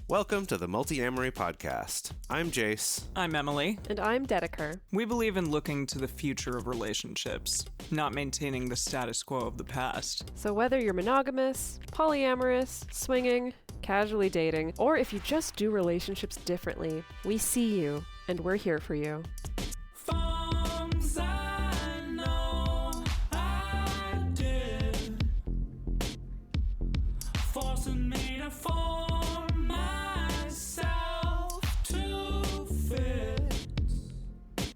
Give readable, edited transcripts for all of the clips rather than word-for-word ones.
Welcome to the Multiamory podcast. I'm Jase. I'm Emily. And I'm Dedeker. We believe in looking to the future of relationships, not maintaining the status quo of the past. So whether you're monogamous, polyamorous, swinging, casually dating, or if you just do relationships differently, we see you and we're here for you. Forcing me to form myself to fit.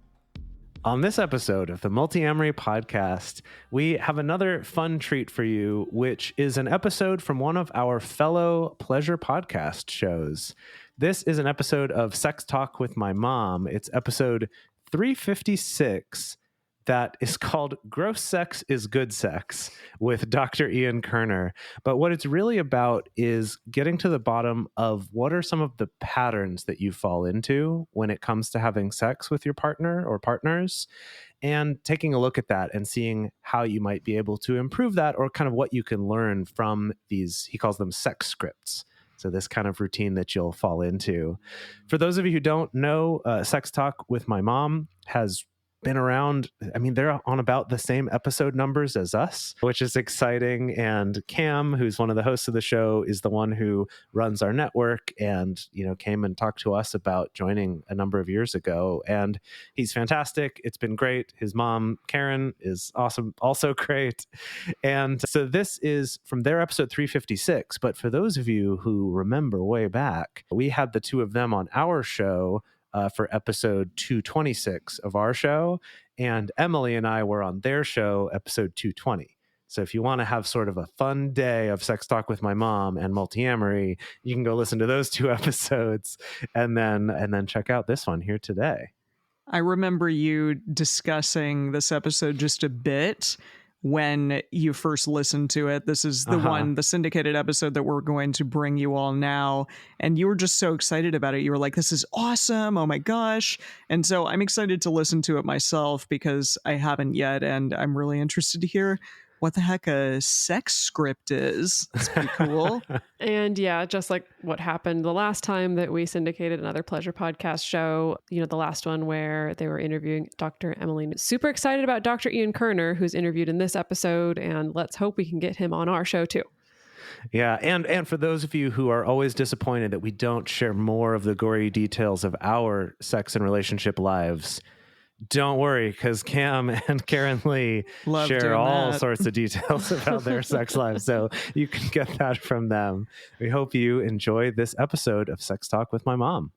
On this episode of the Multiamory podcast, we have another fun treat for you, which is an episode from one of our fellow pleasure podcast shows. This is an episode of Sex Talk with My Mom. It's episode 356. That is called Gross Sex is Good Sex with Dr. Ian Kerner. But what it's really about is getting to the bottom of what are some of the patterns that you fall into when it comes to having sex with your partner or partners, and taking a look at that and seeing how you might be able to improve that, or kind of what you can learn from these, he calls them sex scripts. So this kind of routine that you'll fall into. For those of you who don't know, Sex Talk with My Mom has been around. I mean, they're on about the same episode numbers as us, which is exciting. And Cam, who's one of the hosts of the show, is the one who runs our network and, came and talked to us about joining a number of years ago. And he's fantastic. It's been great. His mom, Karen, is awesome, also great. And so this is from their episode 356. But for those of you who remember way back, we had the two of them on our show for episode 226 of our show, and Emily and I were on their show, episode 220. So if you want to have sort of a fun day of Sex Talk with My Mom and Multiamory, you can go listen to those two episodes and then check out this one here today. I remember you discussing this episode just a bit when you first listened to it. This is the one, the syndicated episode that we're going to bring you all now. And you were just so excited about it. You were like, this is awesome. Oh my gosh. And so I'm excited to listen to it myself because I haven't yet. And I'm really interested to hear what the heck a sex script is. It's pretty cool. And yeah, just like what happened the last time that we syndicated another pleasure podcast show, the last one where they were interviewing Dr. Emily. Super excited about Dr. Ian Kerner, who's interviewed in this episode, and let's hope we can get him on our show too. Yeah, and for those of you who are always disappointed that we don't share more of the gory details of our sex and relationship lives, don't worry, because Cam and KarenLee share all sorts of details about their sex lives, so you can get that from them. We hope you enjoy this episode of Sex Talk with My Mom.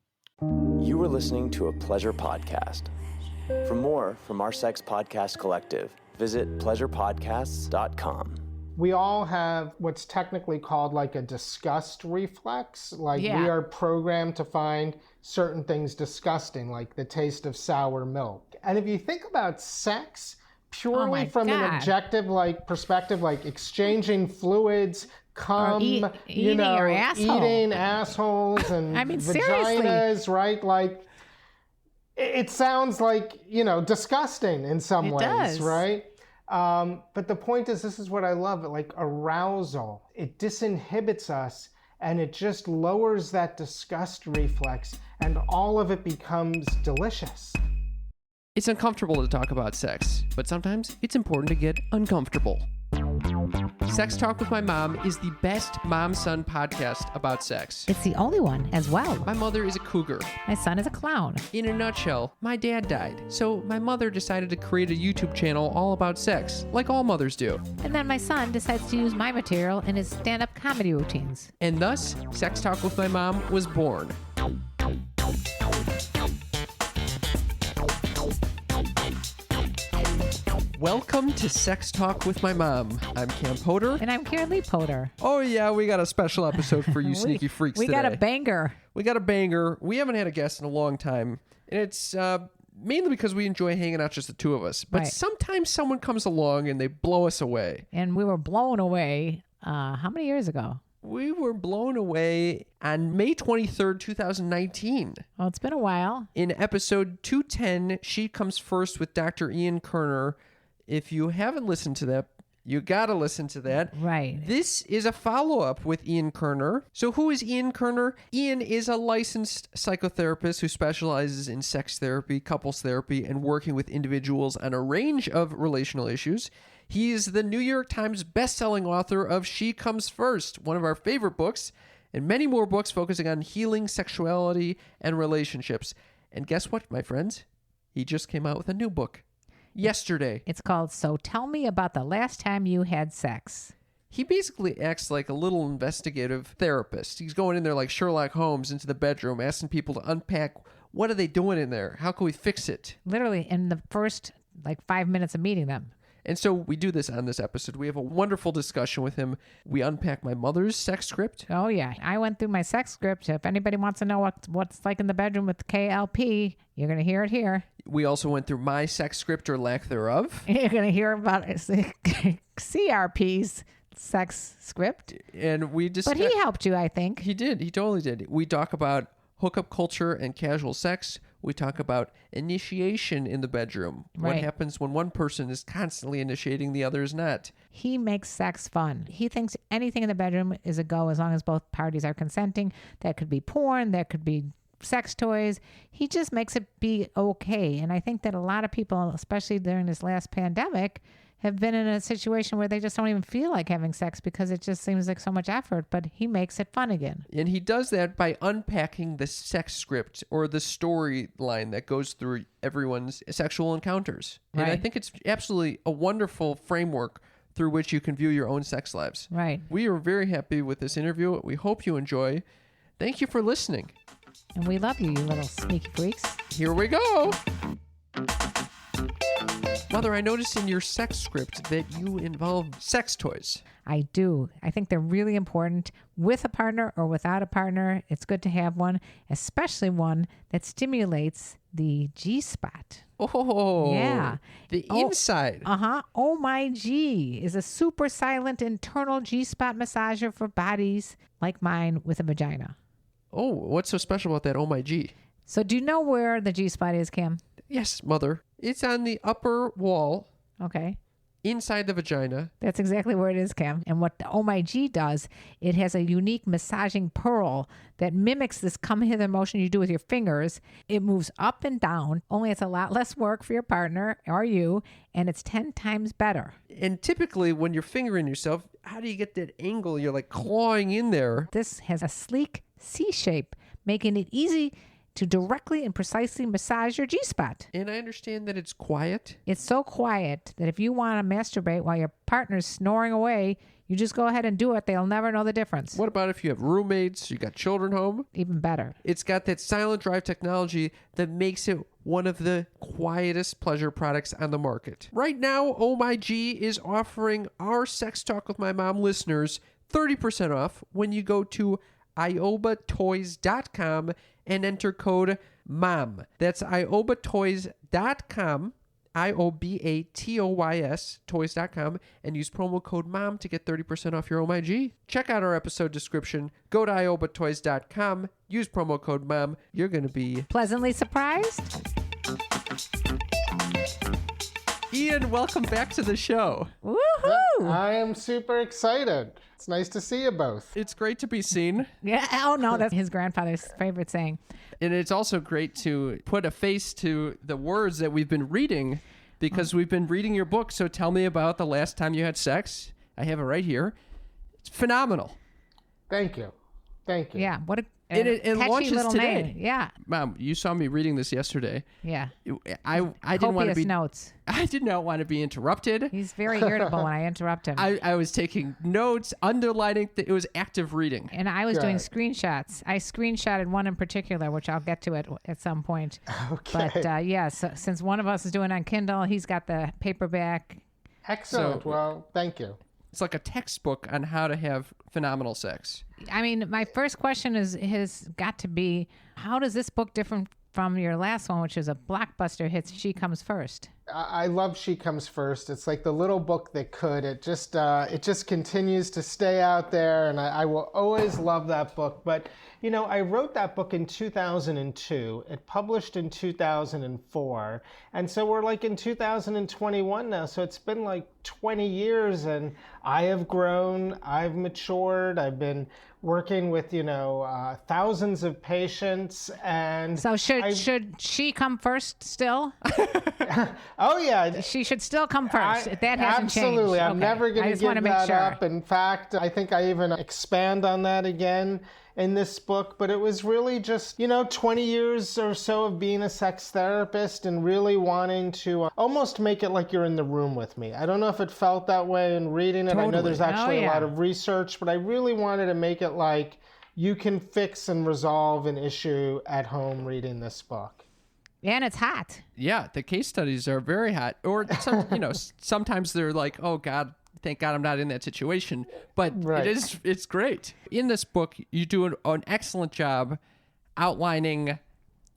You are listening to a pleasure podcast. For more from our sex podcast collective, visit pleasurepodcasts.com. We all have what's technically called like a disgust reflex. We are programmed to find certain things disgusting, like the taste of sour milk. And if you think about sex purely from an objective perspective, like exchanging fluids, cum, eating your asshole. Eating assholes and vaginas, seriously. right? Like it sounds like, disgusting in some ways, does. right? But the point is, this is what I love, like arousal. It disinhibits us and it just lowers that disgust reflex and all of it becomes delicious. It's uncomfortable to talk about sex, but sometimes it's important to get uncomfortable. Sex Talk with My Mom is the best mom-son podcast about sex. It's the only one as well. My mother is a cougar. My son is a clown. In a nutshell, my dad died, so my mother decided to create a YouTube channel all about sex, like all mothers do. And then my son decides to use my material in his stand-up comedy routines. And thus, Sex Talk with My Mom was born. Welcome to Sex Talk with My Mom. I'm Cam Potter. And I'm KarenLee Potter. Oh yeah, we got a special episode for you sneaky freaks today. We got a banger. We got a banger. We haven't had a guest in a long time. And it's mainly because we enjoy hanging out just the two of us. But sometimes someone comes along and they blow us away. And we were blown away how many years ago? We were blown away on May 23rd, 2019. Well, it's been a while. In episode 210, She Comes First with Dr. Ian Kerner. If you haven't listened to that You got to listen to that. Right. This is a follow-up with Ian Kerner. So who is Ian Kerner? Ian is a licensed psychotherapist who specializes in sex therapy, couples therapy, and working with individuals on a range of relational issues. He is the New York Times best-selling author of She Comes First, one of our favorite books, and many more books focusing on healing sexuality and relationships. And guess what, my friends? He just came out with a new book yesterday. It's called So Tell Me About the Last Time You Had Sex. He basically acts like a little investigative therapist. He's going in there like Sherlock Holmes into the bedroom, asking people to unpack what are they doing in there? How can we fix it? Literally in the first 5 minutes of meeting them. And so we do this on this episode. We have a wonderful discussion with him. We unpack my mother's sex script. Oh, yeah. I went through my sex script. If anybody wants to know what's like in the bedroom with KLP, you're going to hear it here. We also went through my sex script or lack thereof. You're going to hear about CRP's sex script. And we just... But he helped you, I think. He did. He totally did. We talk about hookup culture and casual sex. We talk about initiation in the bedroom. Right. What happens when one person is constantly initiating, the other is not. He makes sex fun. He thinks anything in the bedroom is a go as long as both parties are consenting. That could be porn. That could be sex toys. He just makes it be okay. And I think that a lot of people, especially during this last pandemic, have been in a situation where they just don't even feel like having sex because it just seems like so much effort, but he makes it fun again. And he does that by unpacking the sex script or the storyline that goes through everyone's sexual encounters. Right. And I think it's absolutely a wonderful framework through which you can view your own sex lives. Right. We are very happy with this interview. We hope you enjoy. Thank you for listening. And we love you, you little sneaky freaks. Here we go. Mother, I noticed in your sex script that you involve sex toys. I do. I think they're really important with a partner or without a partner. It's good to have one, especially one that stimulates the G-spot. Oh, yeah. The inside. Oh My G is a super silent internal G-spot massager for bodies like mine with a vagina. Oh, what's so special about that Oh My G? So do you know where the G-spot is, Cam? Yes, Mother. It's on the upper wall. Okay. Inside the vagina. That's exactly where it is, Cam. And what the Oh My G does, it has a unique massaging pearl that mimics this come hither motion you do with your fingers. It moves up and down, only it's a lot less work for your partner or you, and it's 10 times better. And typically when you're fingering yourself, how do you get that angle? You're like clawing in there. This has a sleek C shape, making it easy to directly and precisely massage your G-spot. And I understand that it's quiet. It's so quiet that if you want to masturbate while your partner's snoring away, you just go ahead and do it. They'll never know the difference. What about if you have roommates, you got children home? Even better. It's got that silent drive technology that makes it one of the quietest pleasure products on the market. Right now, Oh My G is offering our Sex Talk with My Mom listeners 30% off when you go to iobatoys.com and enter code MOM. That's iobatoys.com, IOBATOYS, toys.com, and use promo code MOM to get 30% off your Oh My G. Check out our episode description. Go to iobatoys.com, use promo code MOM. You're going to be pleasantly surprised. Ian, welcome back to the show. Woohoo! I am super excited. It's nice to see you both. It's great to be seen. Yeah. Oh, no, that's his grandfather's favorite saying. And it's also great to put a face to the words that we've been reading because we've been reading your book. So tell me about the last time you had sex. I have it right here. It's phenomenal. Thank you. Thank you. Yeah. What a it catchy launches little today. name. Yeah. Mom, you saw me reading this yesterday. Yeah. I didn't want to be notes. I did not want to be interrupted. He's very irritable when I interrupt him. I was taking notes, underlining. It was active reading. And I was doing screenshots. I screenshotted one in particular, which I'll get to at some point. Okay. But so, since one of us is doing on Kindle, he's got the paperback. Excellent. So, well, thank you. It's like a textbook on how to have phenomenal sex. I mean, my first question has got to be, how does this book differ from your last one, which is a blockbuster hit, She Comes First? I love She Comes First. It's like the little book that could. It just continues to stay out there, and I will always love that book. But, I wrote that book in 2002. It published in 2004. And so we're like in 2021 now. So it's been like 20 years, and I have grown, I've matured, I've been working with, thousands of patients. And so should she come first still? Oh, yeah. She should still come first. That hasn't changed. Absolutely. I'm okay. never going to give that sure. up. In fact, I think I even expand on that again in this book. But it was really just, 20 years or so of being a sex therapist and really wanting to almost make it like you're in the room with me. I don't know if it felt that way in reading it. Totally. I know there's actually a lot of research, but I really wanted to make it like you can fix and resolve an issue at home reading this book. And it's hot. Yeah, the case studies are very hot. Or sometimes they're like, oh God, thank God I'm not in that situation. But right. It's great. In this book, you do an excellent job outlining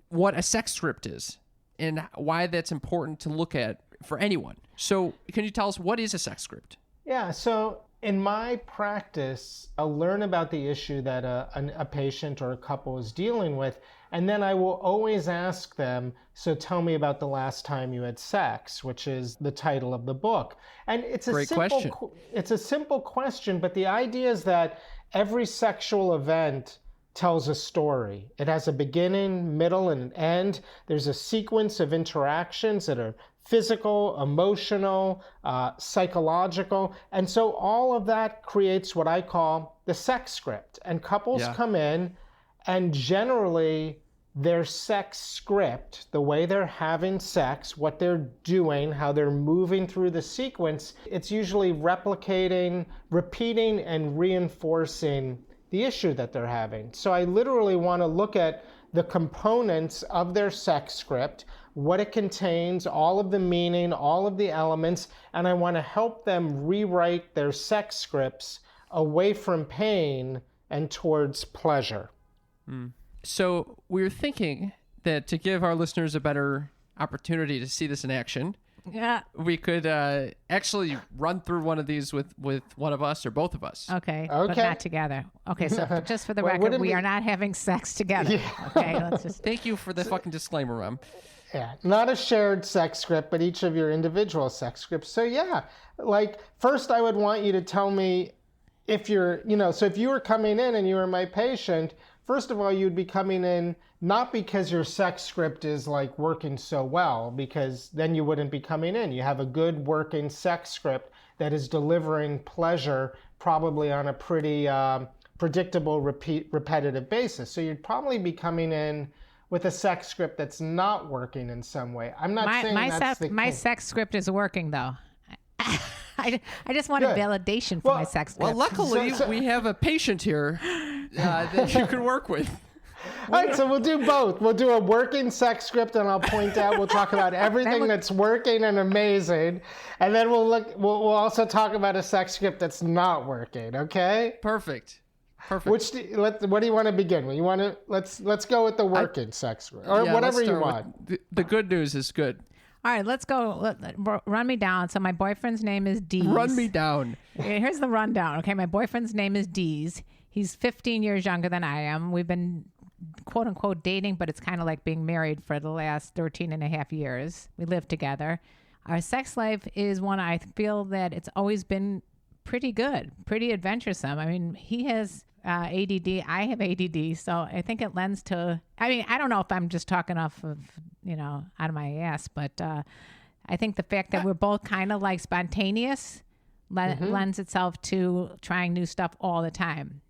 what a sex script is and why that's important to look at for anyone. So can you tell us what is a sex script? Yeah, so in my practice, I'll learn about the issue that a patient or a couple is dealing with, and then I will always ask them, so tell me about the last time you had sex, which is the title of the book. And it's it's a simple question, but the idea is that every sexual event tells a story. It has a beginning, middle, and an end. There's a sequence of interactions that are physical, emotional, psychological. And so all of that creates what I call the sex script. And couples come in, and generally their sex script, the way they're having sex, what they're doing, how they're moving through the sequence, it's usually replicating, repeating, and reinforcing the issue that they're having. So I literally want to look at the components of their sex script, what it contains, all of the meaning, all of the elements, and I want to help them rewrite their sex scripts away from pain and towards pleasure. So we're thinking that to give our listeners a better opportunity to see this in action, we could actually run through one of these with one of us or both of us. Okay. But not together. Okay, so just for the record, we are not having sex together. Yeah. Okay, let's just... Thank you for the fucking disclaimer, Ram. Yeah, not a shared sex script, but each of your individual sex scripts. So first I would want you to tell me if you're, so if you were coming in and you were my patient, first of all, you'd be coming in not because your sex script is like working so well, because then you wouldn't be coming in. You have a good working sex script that is delivering pleasure probably on a pretty predictable, repetitive basis. So you'd probably be coming in with a sex script that's not working in some way. I'm not saying that's the case. My sex script is working, though. I just wanted validation for my sex script. Well, luckily, we have a patient here that you can work with. All right, so we'll do both. We'll do a working sex script, and I'll point out, we'll talk about everything that's working and amazing, and then we'll also talk about a sex script that's not working. Okay? Perfect. What do you want to begin with? Let's go with the working sex script, or whatever you want. The good news is good. All right, let's go. Run me down. So my boyfriend's name is Dees. Run me down. Here's the rundown. Okay, my boyfriend's name is Dees. He's 15 years younger than I am. We've been quote unquote dating, but it's kind of like being married for the last 13 and a half years. We live together. Our sex life is one I feel that it's always been pretty good, pretty adventuresome. I mean, he has ADD. I have ADD. So I think it lends to, I don't know if I'm just talking off of, out of my ass, but I think the fact that we're both kind of like spontaneous lends itself to trying new stuff all the time.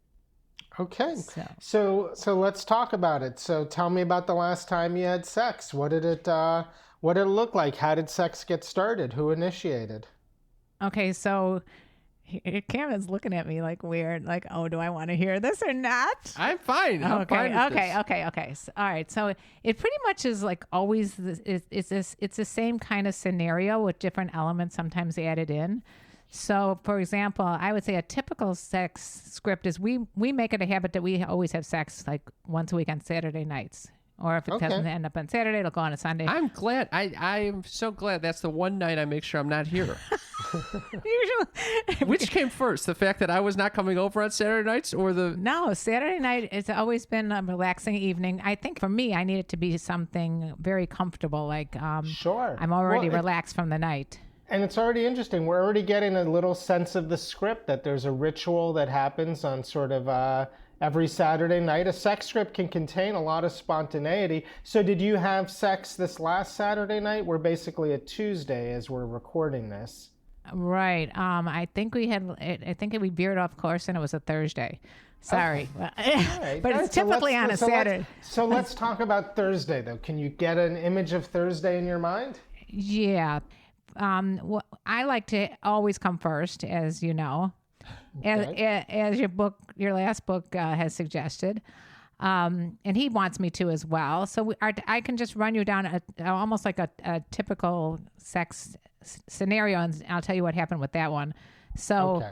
Okay. So let's talk about it. So tell me about the last time you had sex. What did it look like? How did sex get started? Who initiated? Okay. So Cam is looking at me like weird, like, oh, do I want to hear this or not? I'm fine. Okay. So, all right. So it pretty much is like always, it's the same kind of scenario with different elements sometimes added in. So, for example, I would say a typical sex script is we make it a habit that we always have sex like once a week on Saturday nights Or if it doesn't end up on Saturday, it'll go on a Sunday. I'm glad. I am so glad that's the one night I make sure I'm not here. Usually, Which came first, the fact that I was not coming over on Saturday nights, or the... No, Saturday night, it's always been a relaxing evening. I think for me, I need it to be something very comfortable. Like, Sure. I'm already relaxed from the night. And it's already interesting. We're already getting a little sense of the script, that there's a ritual that happens on sort of every Saturday night. A sex script can contain a lot of spontaneity. So did you have sex this last Saturday night? We're basically a Tuesday as we're recording this. Right. I think we veered off course and it was a Thursday. Sorry. Right. But it's typically on a Saturday. So let's talk about Thursday, though. Can you get an image of Thursday in your mind? Yeah. I like to always come first, as you know, as your last book has suggested. And he wants me to as well. So I can just run you down almost like a typical sex scenario, and I'll tell you what happened with that one. So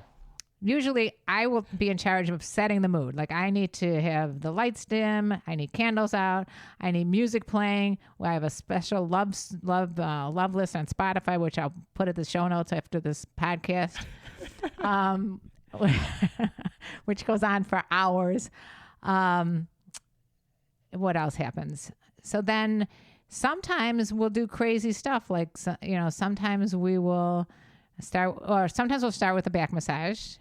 usually I will be in charge of setting the mood. Like, I need to have the lights dim. I need candles out. I need music playing. I have a special love list on Spotify, which I'll put at the show notes after this podcast, which goes on for hours. What else happens? So then sometimes we'll do crazy stuff. Like, sometimes we'll start with a back massage.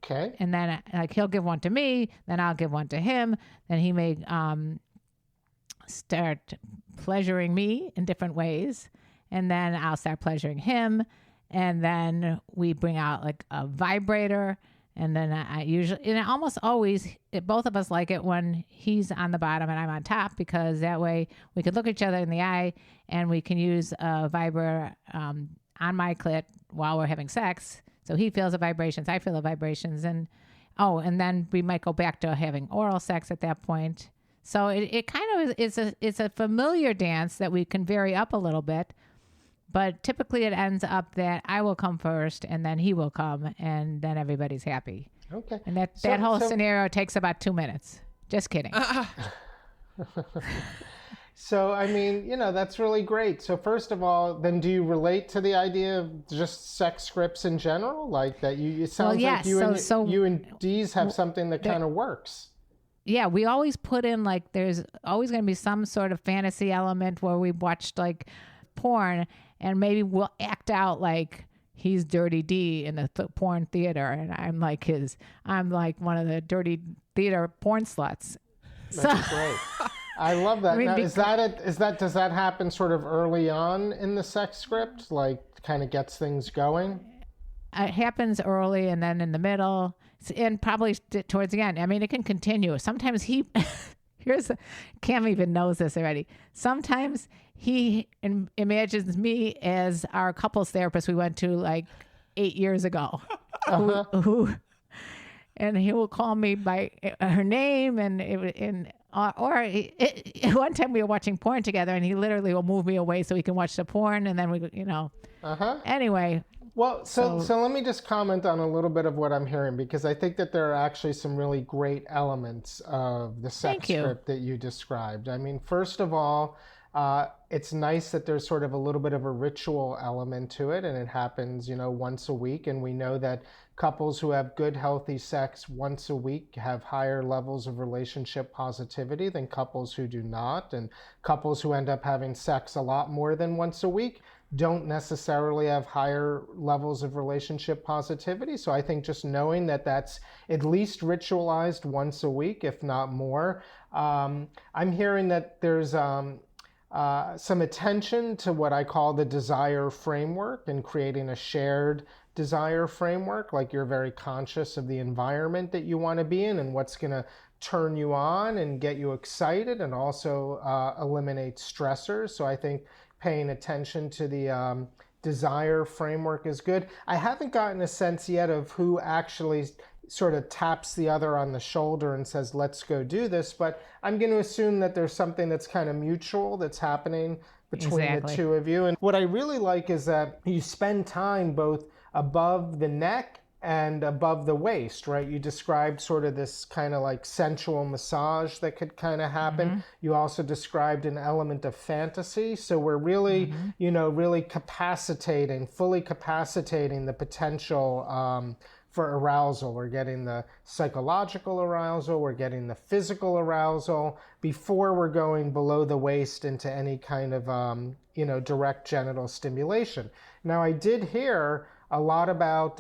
Okay. And then he'll give one to me, then I'll give one to him. Then he may start pleasuring me in different ways. And then I'll start pleasuring him. And then we bring out like a vibrator. And then almost always, both of us like it when he's on the bottom and I'm on top, because that way we can look each other in the eye and we can use a vibrator on my clit while we're having sex. So he feels the vibrations, I feel the vibrations. And then we might go back to having oral sex at that point. So it kind of it's a familiar dance that we can vary up a little bit. But typically it ends up that I will come first and then he will come and then everybody's happy. Okay. And that whole scenario takes about 2 minutes. Just kidding. So, I mean, that's really great. So first of all, then do you relate to the idea of just sex scripts in general? Like that it sounds like you and Dees have something that kind of works. Yeah, we always put in like there's always going to be some sort of fantasy element where we watched like porn and maybe we'll act out like he's Dirty D in the porn theater and I'm like one of the dirty theater porn sluts. That's great. I love that. Now, does that happen sort of early on in the sex script? Like kind of gets things going? It happens early and then in the middle and probably towards the end. I mean, it can continue. Sometimes Cam even knows this already. Sometimes he imagines me as our couples therapist we went to like 8 years ago. And he will call me by her name one time we were watching porn together and he literally will move me away so he can watch the porn and then anyway. Well, so let me just comment on a little bit of what I'm hearing, because I think that there are actually some really great elements of the sex script that you described. I mean, first of all, it's nice that there's sort of a little bit of a ritual element to it, and it happens, once a week. And we know that couples who have good, healthy sex once a week have higher levels of relationship positivity than couples who do not. And couples who end up having sex a lot more than once a week don't necessarily have higher levels of relationship positivity. So I think just knowing that that's at least ritualized once a week, if not more. I'm hearing that there's some attention to what I call the desire framework and creating a shared desire framework. Like you're very conscious of the environment that you want to be in and what's going to turn you on and get you excited and also eliminate stressors. So I think paying attention to the desire framework is good. I haven't gotten a sense yet of who actually sort of taps the other on the shoulder and says, let's go do this. But I'm going to assume that there's something that's kind of mutual that's happening between the two of you. And what I really like is that you spend time both above the neck and above the waist, right? You described sort of this kind of like sensual massage that could kind of happen. You also described an element of fantasy. So we're really, really fully capacitating the potential for arousal. We're getting the psychological arousal, we're getting the physical arousal before we're going below the waist into any kind of, direct genital stimulation. Now, I did hear a lot about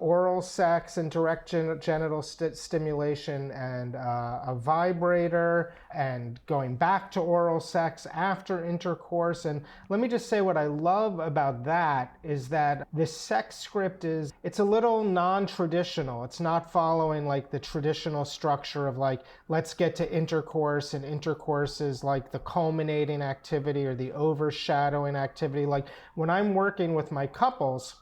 oral sex and direct genital stimulation and a vibrator and going back to oral sex after intercourse. And let me just say what I love about that is that the sex script it's a little non-traditional. It's not following like the traditional structure of like, let's get to intercourse, and intercourse is like the culminating activity or the overshadowing activity. Like when I'm working with my couples,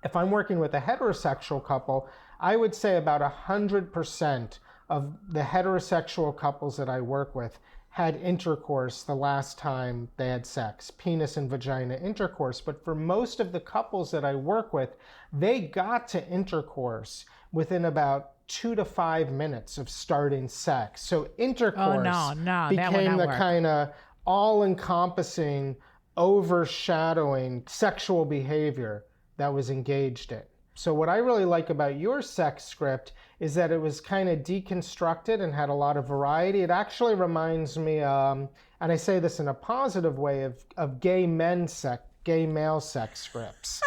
if I'm working with a heterosexual couple, I would say about 100% of the heterosexual couples that I work with had intercourse the last time they had sex, penis and vagina intercourse. But for most of the couples that I work with, they got to intercourse within about 2 to 5 minutes of starting sex. So intercourse became the kind of all-encompassing, overshadowing sexual behavior that was engaged in. So what I really like about your sex script is that it was kind of deconstructed and had a lot of variety. It actually reminds me, and I say this in a positive way, of gay male sex scripts.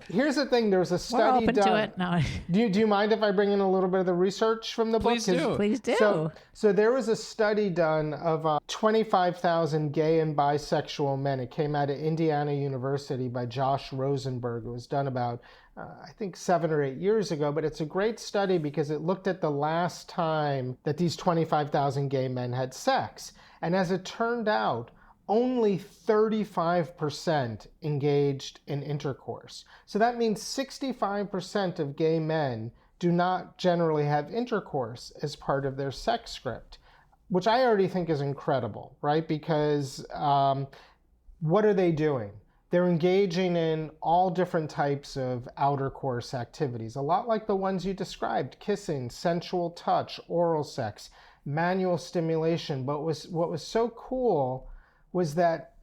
Here's the thing, there's a study We're open done. to it. No. Do you mind if I bring in a little bit of the research from the book? Please do. So there was a study done of 25,000 gay and bisexual men. It came out of Indiana University by Josh Rosenberg. It was done about, I think 7 or 8 years ago, but it's a great study because it looked at the last time that these 25,000 gay men had sex. And as it turned out, only 35% engaged in intercourse. So that means 65% of gay men do not generally have intercourse as part of their sex script, which I already think is incredible, right? Because what are they doing? They're engaging in all different types of outer course activities, a lot like the ones you described: kissing, sensual touch, oral sex, manual stimulation. But what was so cool was that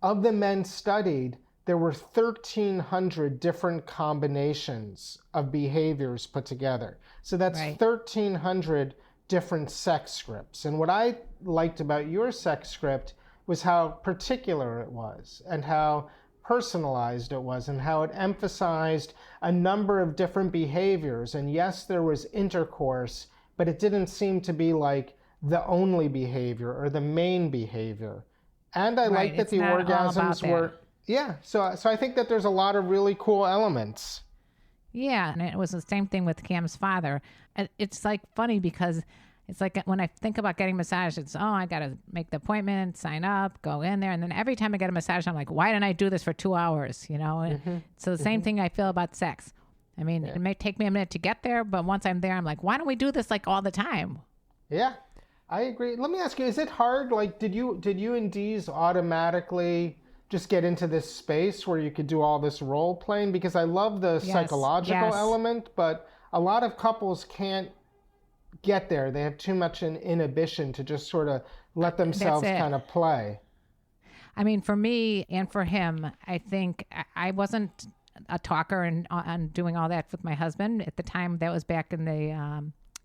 of the men studied, there were 1,300 different combinations of behaviors put together. So that's 1,300 different sex scripts. And what I liked about your sex script was how particular it was and how personalized it was and how it emphasized a number of different behaviors. And yes, there was intercourse, but it didn't seem to be like the only behavior or the main behavior. And I like that the orgasms were, so I think that there's a lot of really cool elements. Yeah, and it was the same thing with Cam's father. It's like funny because it's like when I think about getting massage, it's, I got to make the appointment, sign up, go in there. And then every time I get a massage, I'm like, why didn't I do this for 2 hours? So the same thing I feel about sex. I mean, it may take me a minute to get there, but once I'm there, I'm like, why don't we do this like all the time? Yeah. I agree. Let me ask you, is it hard? Like, did you and Dees automatically just get into this space where you could do all this role playing? Because I love the psychological element, but a lot of couples can't get there. They have too much an inhibition to just sort of let themselves kind of play. I mean, for me and for him, I think I wasn't a talker and doing all that with my husband at the time. That was back in the,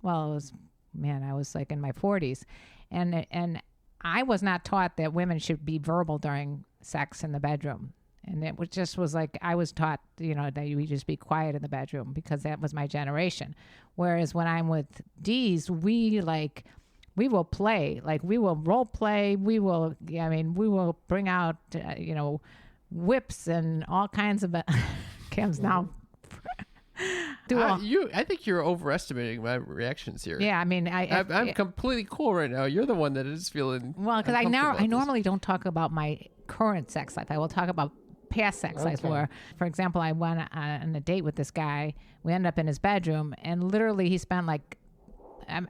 I was like in my 40s, and I was not taught that women should be verbal during sex in the bedroom. And it was like, I was taught, that you just be quiet in the bedroom because that was my generation. Whereas when I'm with Dees, we will play, like we will role play. We will bring out, whips and all kinds of, Cam's now. I think you're overestimating my reactions here. Yeah, I mean, I'm completely cool right now. You're the one that is feeling because I normally don't talk about my current sex life. I will talk about past sex life. Where, for example, I went on a date with this guy. We ended up in his bedroom, and literally he spent like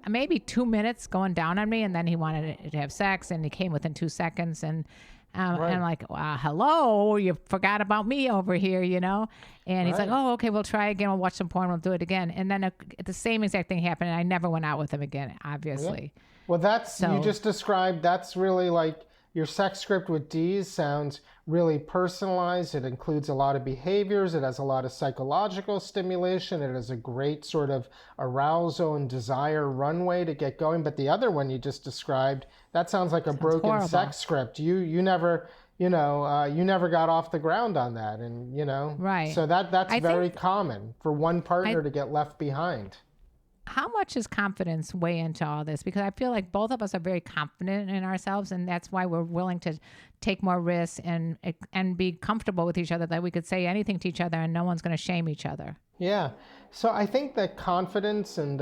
maybe 2 minutes going down on me, and then he wanted to have sex, and he came within 2 seconds, and And I'm like, hello, you forgot about me over here, you know? And he's like, oh, okay, we'll try again. We'll watch some porn. We'll do it again. And then the same exact thing happened. And I never went out with him again, obviously. Yeah. Well, you just described, that's really like your sex script with D's sounds really personalized. It includes a lot of behaviors. It has a lot of psychological stimulation. It has a great sort of arousal and desire runway to get going. But the other one you just described, that sounds like a broken horrible. sex script. You never, you never got off the ground on that. And, right. So that's very common for one partner to get left behind. How much does confidence weigh into all this? Because I feel like both of us are very confident in ourselves, and that's why we're willing to take more risks and be comfortable with each other, that we could say anything to each other and no one's going to shame each other. Yeah. So I think that confidence and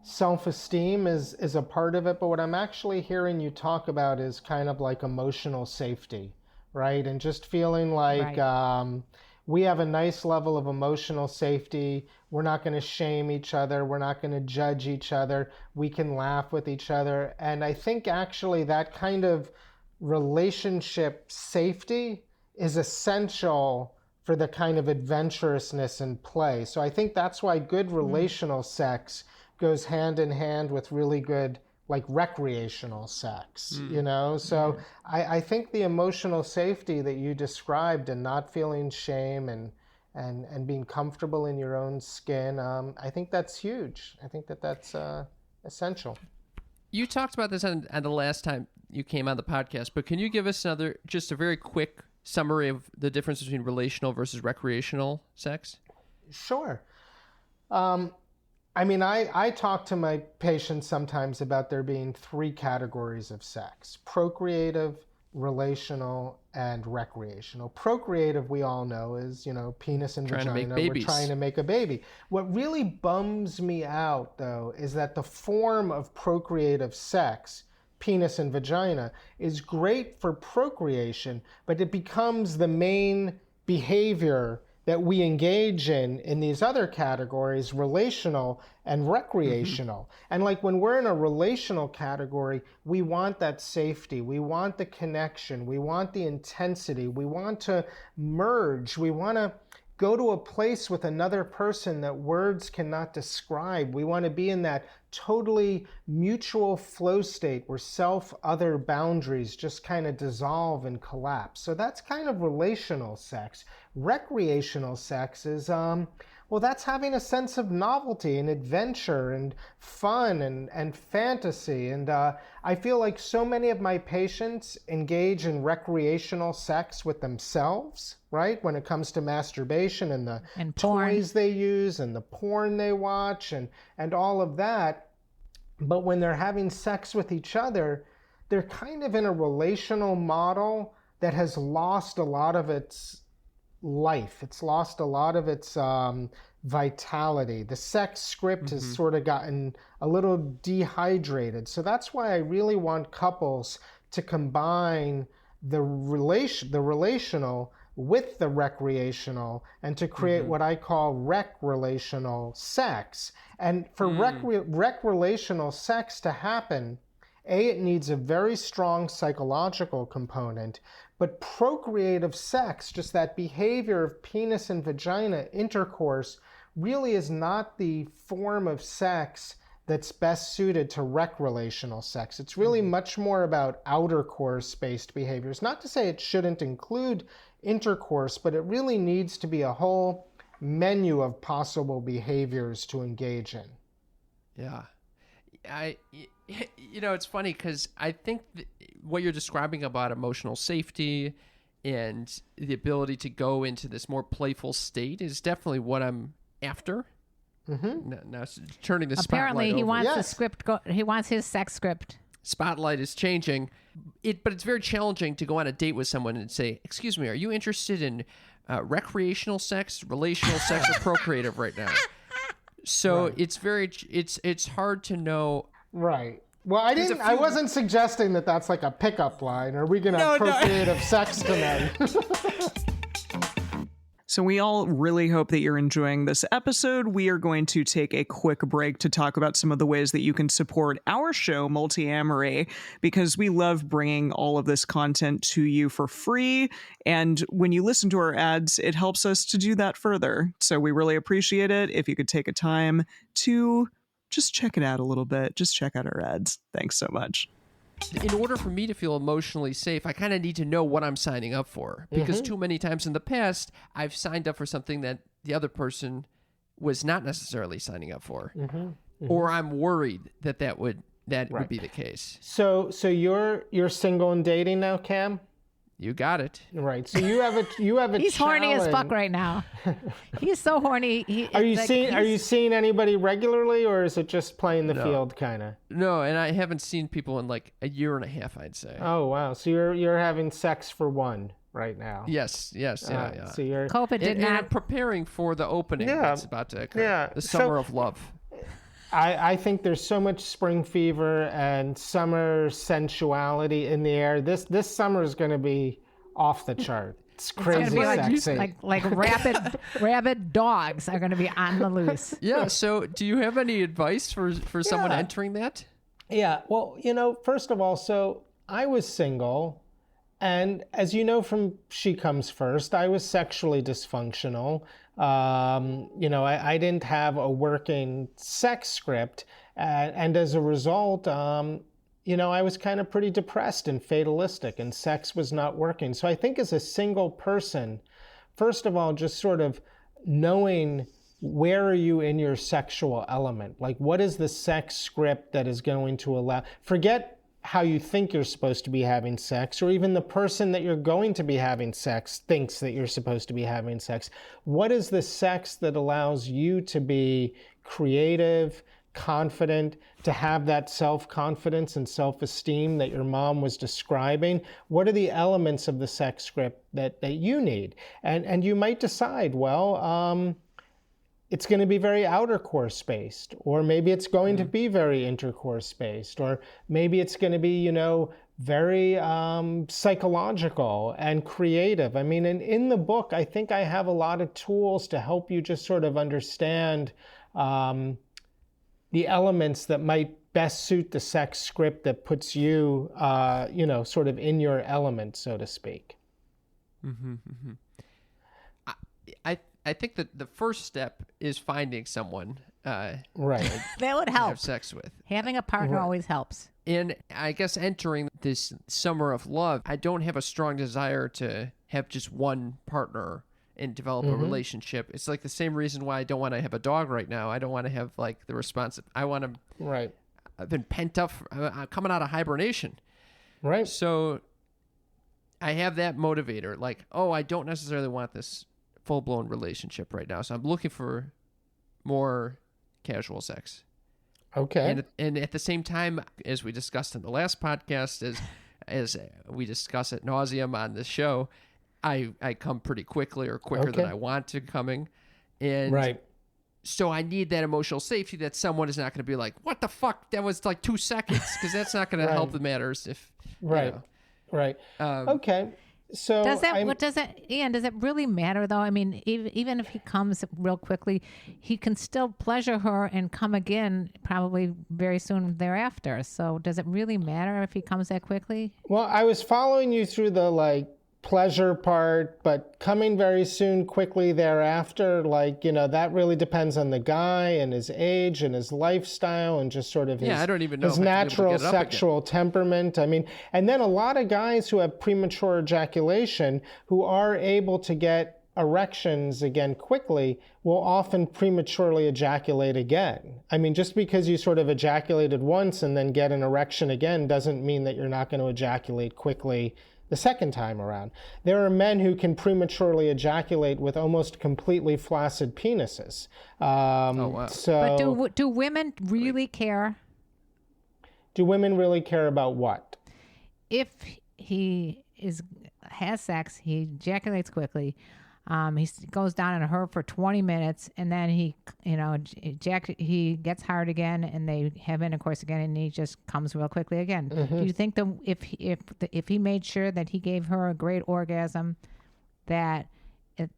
self-esteem is a part of it, but what I'm actually hearing you talk about is kind of like emotional safety, right? And just feeling like we have a nice level of emotional safety. We're not going to shame each other. We're not going to judge each other. We can laugh with each other. And I think actually that kind of relationship safety is essential for the kind of adventurousness and play. So I think that's why good relational sex goes hand in hand with really good like recreational sex, So I think the emotional safety that you described and not feeling shame and being comfortable in your own skin, I think that's huge. I think that's essential. You talked about this on the last time you came on the podcast, but can you give us just a very quick summary of the difference between relational versus recreational sex? Sure. I talk to my patients sometimes about there being 3 categories of sex: procreative, relational, and recreational. Procreative, we all know, is, penis and vagina. We're trying to make a baby. What really bums me out, though, is that the form of procreative sex, penis and vagina, is great for procreation, but it becomes the main behavior that we engage in these other categories, relational and recreational. And like when we're in a relational category, we want that safety, we want the connection, we want the intensity, we want to merge, we want to go to a place with another person that words cannot describe. We want to be in that totally mutual flow state where self-other boundaries just kind of dissolve and collapse. So that's kind of relational sex. Recreational sex is, that's having a sense of novelty and adventure and fun and fantasy. And I feel like so many of my patients engage in recreational sex with themselves, right? When it comes to masturbation and the toys they use and the porn they watch and all of that. But when they're having sex with each other, they're kind of in a relational model that has lost a lot of its life. It's lost a lot of its vitality. The sex script has sort of gotten a little dehydrated. So that's why I really want couples to combine the relational with the recreational and to create what I call rec-relational sex. And for rec-relational sex to happen, it needs a very strong psychological component, but procreative sex, just that behavior of penis and vagina intercourse, really is not the form of sex that's best suited to rec-relational sex. It's really much more about outer course-based behaviors. Not to say it shouldn't include intercourse, but it really needs to be a whole menu of possible behaviors to engage in. Yeah. It's funny because I think what you're describing about emotional safety and the ability to go into this more playful state is definitely what I'm after. Now turning the spotlight Apparently, he over. wants the script. He wants his sex script. Spotlight is changing, but it's very challenging to go on a date with someone and say, "Excuse me, are you interested in recreational sex, relational sex, or procreative right now?" So it's hard to know. Right. Well, I wasn't suggesting that that's like a pickup line. Are we going to have procreative sex tonight? So we all really hope that you're enjoying this episode. We are going to take a quick break to talk about some of the ways that you can support our show, Multiamory, because we love bringing all of this content to you for free. And when you listen to our ads, it helps us to do that further. So we really appreciate it if you could take a time to just check it out a little bit. Just check out our ads. Thanks so much. In order for me to feel emotionally safe, I kind of need to know what I'm signing up for. Because too many times in the past, I've signed up for something that the other person was not necessarily signing up for. Or I'm worried that would be the case. So you're single and dating now, Cam? You got it. Right. So you have a He's horny as fuck right now. He's so horny. Are you seeing anybody regularly, or is it just playing the field kind of? No, and I haven't seen people in like a year and a half, I'd say. Oh wow. So you're having sex for one right now. Yes, yeah. So you're COVID did and I'm not. prepping for the opening that's about to occur. The summer of love. I think there's so much spring fever and summer sensuality in the air. This summer is going to be off the chart. It's crazy sexy. Like rabid dogs are going to be on the loose. Yeah. So, do you have any advice for someone entering that? Yeah. Well, first of all, so I was single, and as you know from She Comes First, I was sexually dysfunctional. I didn't have a working sex script, and as a result, I was kind of pretty depressed and fatalistic, and sex was not working. So I think as a single person, first of all, just sort of knowing where are you in your sexual element? Like, what is the sex script that is going to allow, forget how you think you're supposed to be having sex, or even the person that you're going to be having sex thinks that you're supposed to be having sex. What is the sex that allows you to be creative, confident, to have that self-confidence and self-esteem that your mom was describing? What are the elements of the sex script that you need? And you might decide, it's going to be very outer course based, or maybe it's going to be very intercourse based, or maybe it's going to be, very psychological and creative. I mean, in the book, I think I have a lot of tools to help you just sort of understand the elements that might best suit the sex script that puts you, sort of in your element, so to speak. I think that the first step is finding someone right. That would to help. have sex with. Having a partner always helps. And I guess entering this summer of love, I don't have a strong desire to have just one partner and develop a relationship. It's like the same reason why I don't want to have a dog right now. I don't want to have like the I want to. Right. I've been pent up. I'm coming out of hibernation. Right. So I have that motivator. Like, I don't necessarily want this full-blown relationship right now, so I'm looking for more casual sex. Okay. And at the same time, as we discussed in the last podcast, as we discuss ad nauseum on this show, I come pretty quickly, or quicker than I want to coming, and right. So I need that emotional safety that someone is not going to be like, "What the fuck? That was like 2 seconds," because that's not going to help the matters. If right. Okay. So does it really matter though? I mean, even if he comes real quickly, he can still pleasure her and come again probably very soon thereafter. So does it really matter if he comes that quickly? Well, I was following you through the pleasure part, but coming very soon, quickly thereafter, that really depends on the guy and his age and his lifestyle and just sort of I don't even know his natural sexual temperament. I mean, and then a lot of guys who have premature ejaculation, who are able to get erections again quickly, will often prematurely ejaculate again. I mean, just because you sort of ejaculated once and then get an erection again doesn't mean that you're not going to ejaculate quickly the second time around. There are men who can prematurely ejaculate with almost completely flaccid penises. Wow. So, but do women really care? Do women really care about what? If he has sex, he ejaculates quickly. He goes down on her for 20 minutes, and then he gets hard again, and they have intercourse again, and he just comes real quickly again. Do you think if he made sure that he gave her a great orgasm, that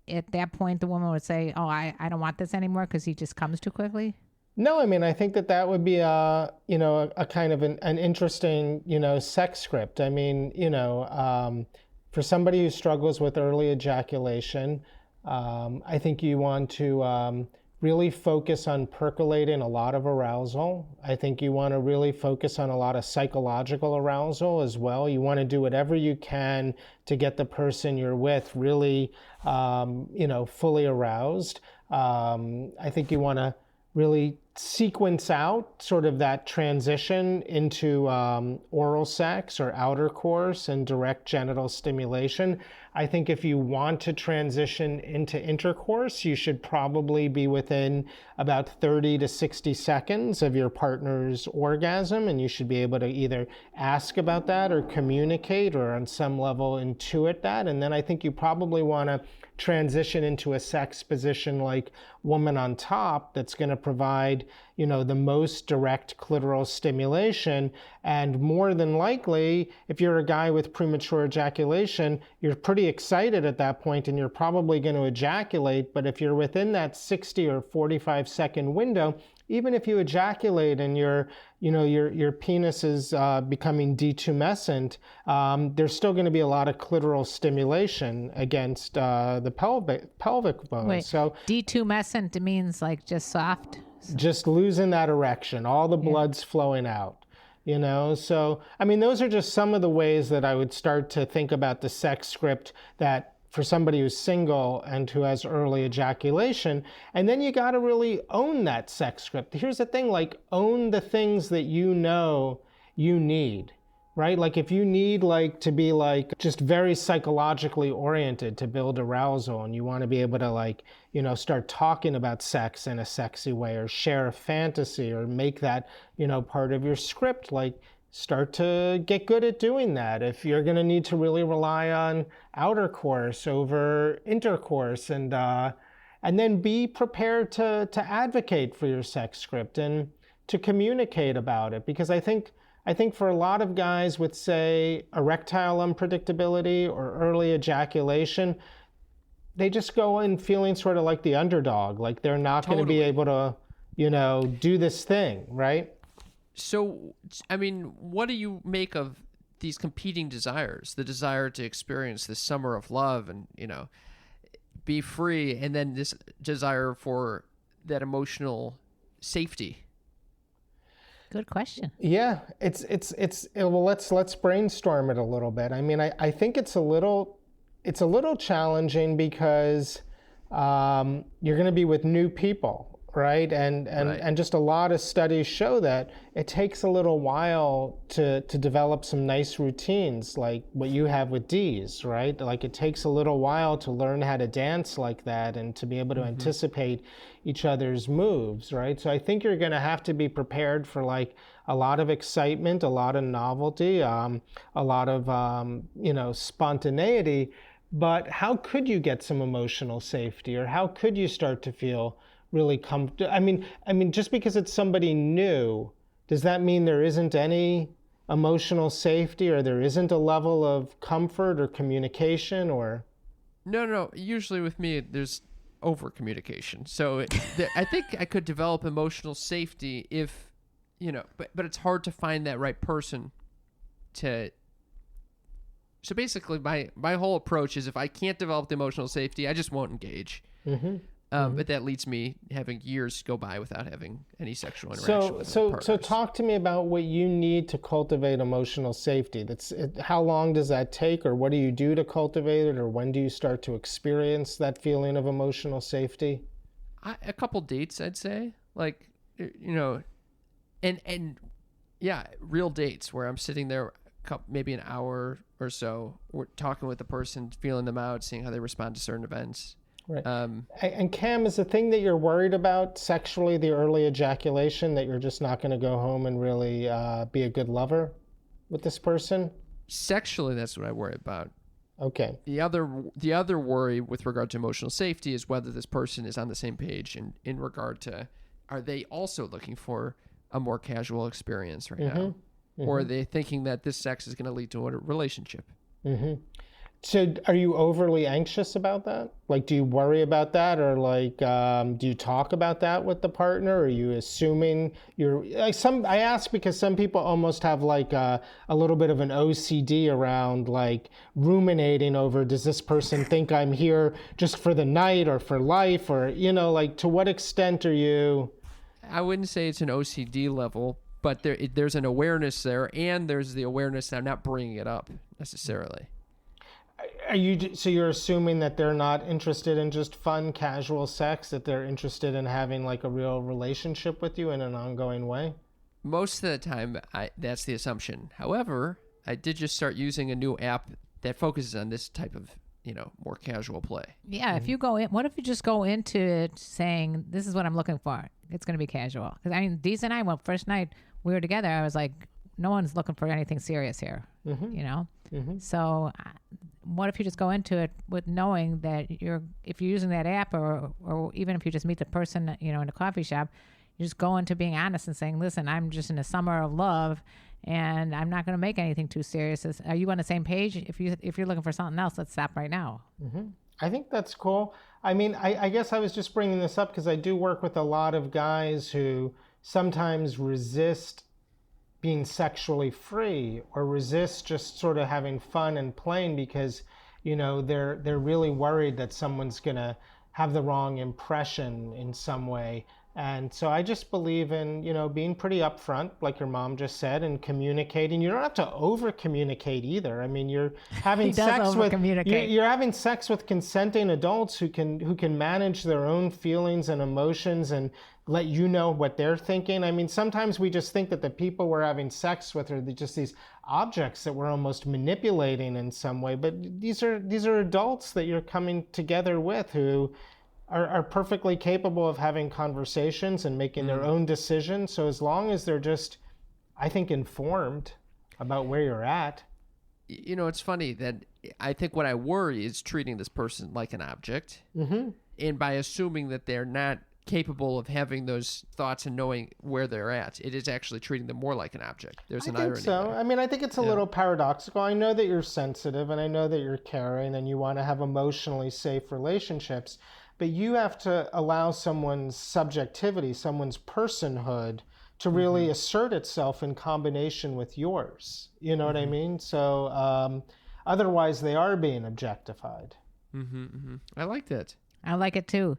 at that point the woman would say, oh, I don't want this anymore because he just comes too quickly? No, I mean, I think that would be a kind of an interesting, sex script. I mean, for somebody who struggles with early ejaculation, I think you want to really focus on percolating a lot of arousal. I think you want to really focus on a lot of psychological arousal as well. You want to do whatever you can to get the person you're with really, fully aroused. I think you want to really sequence out sort of that transition into oral sex or outer course and direct genital stimulation. I think if you want to transition into intercourse, you should probably be within about 30 to 60 seconds of your partner's orgasm, and you should be able to either ask about that or communicate or on some level intuit that. And then I think you probably want to transition into a sex position like woman on top that's going to provide, the most direct clitoral stimulation. And more than likely, if you're a guy with premature ejaculation, you're pretty excited at that point and you're probably going to ejaculate. But if you're within that 60 or 45 second window, even if you ejaculate and your penis is becoming detumescent, there's still going to be a lot of clitoral stimulation against the pelvic bone. Wait, so detumescent means like just soft? Just losing that erection, all the blood's flowing out. So I mean, those are just some of the ways that I would start to think about the sex script that for somebody who's single and who has early ejaculation. And then you got to really own that sex script. Here's the thing, like, own the things that you know you need, right? Like if you need to be just very psychologically oriented to build arousal, and you want to be able to start talking about sex in a sexy way or share a fantasy or make that, part of your script, start to get good at doing that. If you're going to need to really rely on outer course over intercourse, and then be prepared to advocate for your sex script and to communicate about it. Because I think for a lot of guys with, say, erectile unpredictability or early ejaculation, they just go in feeling sort of like the underdog, like they're not going to be able to, do this thing, right? So, I mean, what do you make of these competing desires? The desire to experience this summer of love and, be free, and then this desire for that emotional safety. Good question. Yeah, well, let's brainstorm it a little bit. I mean, I think it's a little challenging because you're going to be with new people. Right. And just a lot of studies show that it takes a little while to develop some nice routines like what you have with D's, right? Like it takes a little while to learn how to dance like that and to be able to anticipate each other's moves, right? So I think you're going to have to be prepared for a lot of excitement, a lot of novelty, a lot of, spontaneity. But how could you get some emotional safety, or how could you start to feel really I mean, just because it's somebody new, does that mean there isn't any emotional safety, or there isn't a level of comfort or communication, or? No. Usually with me, there's over communication. So I think I could develop emotional safety if, but it's hard to find that right person to. So basically, my whole approach is if I can't develop the emotional safety, I just won't engage. Mm-hmm. But that leads me having years go by without having any sexual interaction with my partners. So talk to me about what you need to cultivate emotional safety. How long does that take, or what do you do to cultivate it, or when do you start to experience that feeling of emotional safety? A couple dates, I'd say, and real dates where I'm sitting there maybe an hour or so, we're talking with the person, feeling them out, seeing how they respond to certain events. Right. And Cam, is the thing that you're worried about sexually the early ejaculation, that you're just not going to go home and really be a good lover with this person? Sexually, that's what I worry about. Okay. The other worry with regard to emotional safety is whether this person is on the same page in regard to, are they also looking for a more casual experience right now? Mm-hmm. Or are they thinking that this sex is going to lead to a relationship? Mm-hmm. So are you overly anxious about that? Like, do you worry about that, or like, do you talk about that with the partner? Or are you assuming you're like I ask because some people almost have like a little bit of an OCD around like ruminating over, does this person think I'm here just for the night or for life, or, you know, like to what extent are you? I wouldn't say it's an OCD level, but there's an awareness there, and there's the awareness that I'm not bringing it up necessarily. So you're assuming that they're not interested in just fun, casual sex, that they're interested in having like a real relationship with you in an ongoing way? Most of the time, that's the assumption. However, I did just start using a new app that focuses on this type of, you know, more casual play. Yeah, if you go in, what if you just go into it saying, this is what I'm looking for? It's going to be casual. Because I mean, Deez and I, well, first night we were together, I was like, no one's looking for anything serious here, you know? So what if you just go into it with knowing that if you're using that app, or even if you just meet the person, you know, in a coffee shop, you just go into being honest and saying, listen, I'm just in a summer of love and I'm not going to make anything too serious. Are you on the same page? If you're looking for something else, let's stop right now. I think that's cool. I mean, I guess I was just bringing this up because I do work with a lot of guys who sometimes resist being sexually free, or resist just sort of having fun and playing because, you know, they're really worried that someone's going to have the wrong impression in some way. And so I just believe in, you know, being pretty upfront, like your mom just said, and communicating. You don't have to over communicate either. I mean, you're having sex with you're having sex with consenting adults who can manage their own feelings and emotions and let you know what they're thinking. I mean, sometimes we just think that the people we're having sex with are just these objects that we're almost manipulating in some way. But these are adults that you're coming together with who are perfectly capable of having conversations and making their own decisions. So as long as they're just, I think, informed about where you're at. You know, it's funny that I think what I worry is treating this person like an object. And by assuming that they're not capable of having those thoughts and knowing where they're at, it is actually treating them more like an object. There's an irony. I think so. I mean, I think it's a little paradoxical. I know that you're sensitive and I know that you're caring and you want to have emotionally safe relationships, but you have to allow someone's subjectivity, someone's personhood to really assert itself in combination with yours. You know what I mean? So otherwise they are being objectified. I like that. I like it too.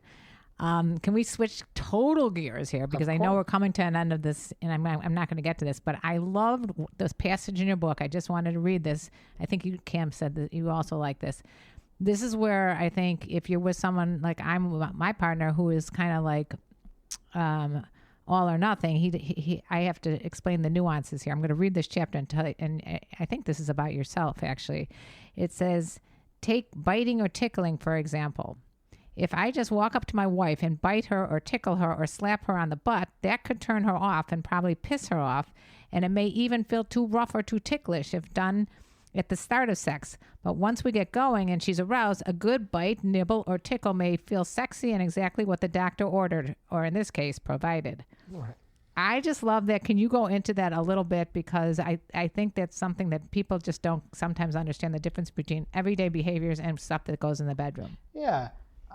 Can we switch total gears here? Because I know we're coming to an end of this, and I'm not going to get to this, but I loved this passage in your book. I just wanted to read this. I think you, Cam, said that you also like this. This is where I think if you're with someone like I'm with my partner who is kind of like all or nothing, I have to explain the nuances here. I'm going to read this chapter and tell you, and I think this is about yourself, actually. It says, take biting or tickling, for example. If I just walk up to my wife and bite her or tickle her or slap her on the butt, that could turn her off and probably piss her off, and it may even feel too rough or too ticklish if done at the start of sex. But once we get going and she's aroused, a good bite, nibble, or tickle may feel sexy and exactly what the doctor ordered, or in this case, provided. Right. I just love that. Can you go into that a little bit? Because I think that's something that people just don't sometimes understand, the difference between everyday behaviors and stuff that goes in the bedroom. Yeah.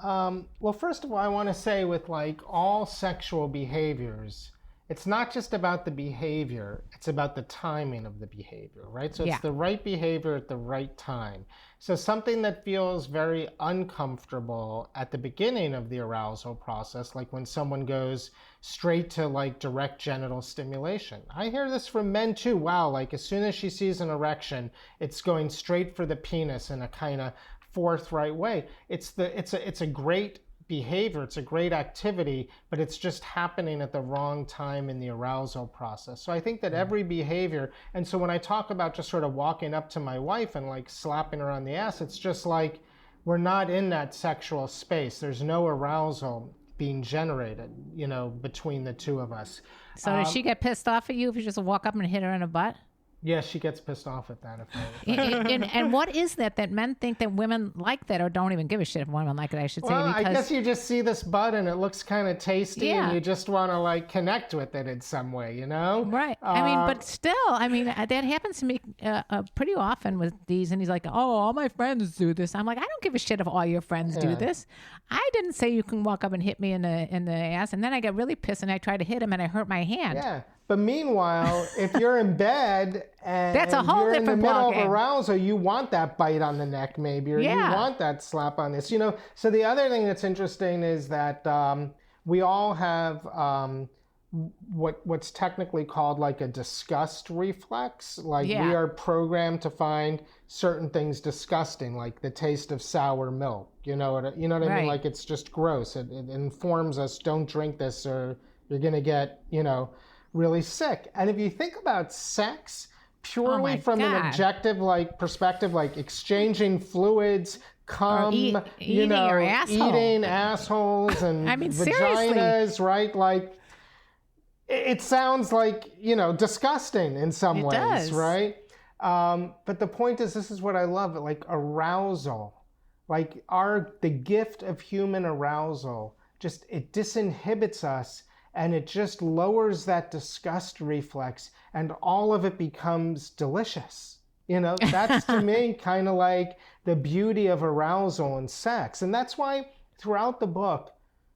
Well, first of all, I want to say with like all sexual behaviors, it's not just about the behavior, it's about the timing of the behavior, right? So it's the right behavior at the right time. So something that feels very uncomfortable at the beginning of the arousal process, like when someone goes straight to like direct genital stimulation. I hear this from men too. Wow, like as soon as she sees an erection, it's going straight for the penis in a kind of forthright way. It's a great behavior, it's a great activity, but it's just happening at the wrong time in the arousal process. So I think that every behavior, and so when I talk about just sort of walking up to my wife and like slapping her on the ass, it's just like we're not in that sexual space. There's no arousal being generated, between the two of us. So does she get pissed off at you if you just walk up and hit her in the butt? Yeah, she gets pissed off at that. And what is that men think that women like that, or don't even give a shit if women like it, I should say. Well, because... I guess you just see this bud and it looks kind of tasty, and you just want to like connect with it in some way, you know? Right. But still, that happens to me pretty often with these. And he's like, oh, all my friends do this. I'm like, I don't give a shit if all your friends do this. I didn't say you can walk up and hit me in the ass. And then I get really pissed and I try to hit him and I hurt my hand. Yeah. But meanwhile, if you're in bed and that's a whole you're in the different middle ballgame. of arousal, you want that bite on the neck maybe, or you want that slap on this. You know, so the other thing that's interesting is that we all have what's technically called like a disgust reflex. Like we are programmed to find certain things disgusting, like the taste of sour milk. You know what I mean? Like it's just gross. It informs us, don't drink this or you're going to get, really sick. And if you think about sex purely from an objective perspective, like exchanging fluids, cum, eating your asshole. eating assholes and vaginas, seriously. right? Like it sounds like, disgusting in some ways, does. right? But the point is, this is what I love, like arousal, like the gift of human arousal, just it disinhibits us. And it just lowers that disgust reflex and all of it becomes delicious. That's to me kind of like the beauty of arousal and sex. And that's why throughout the book,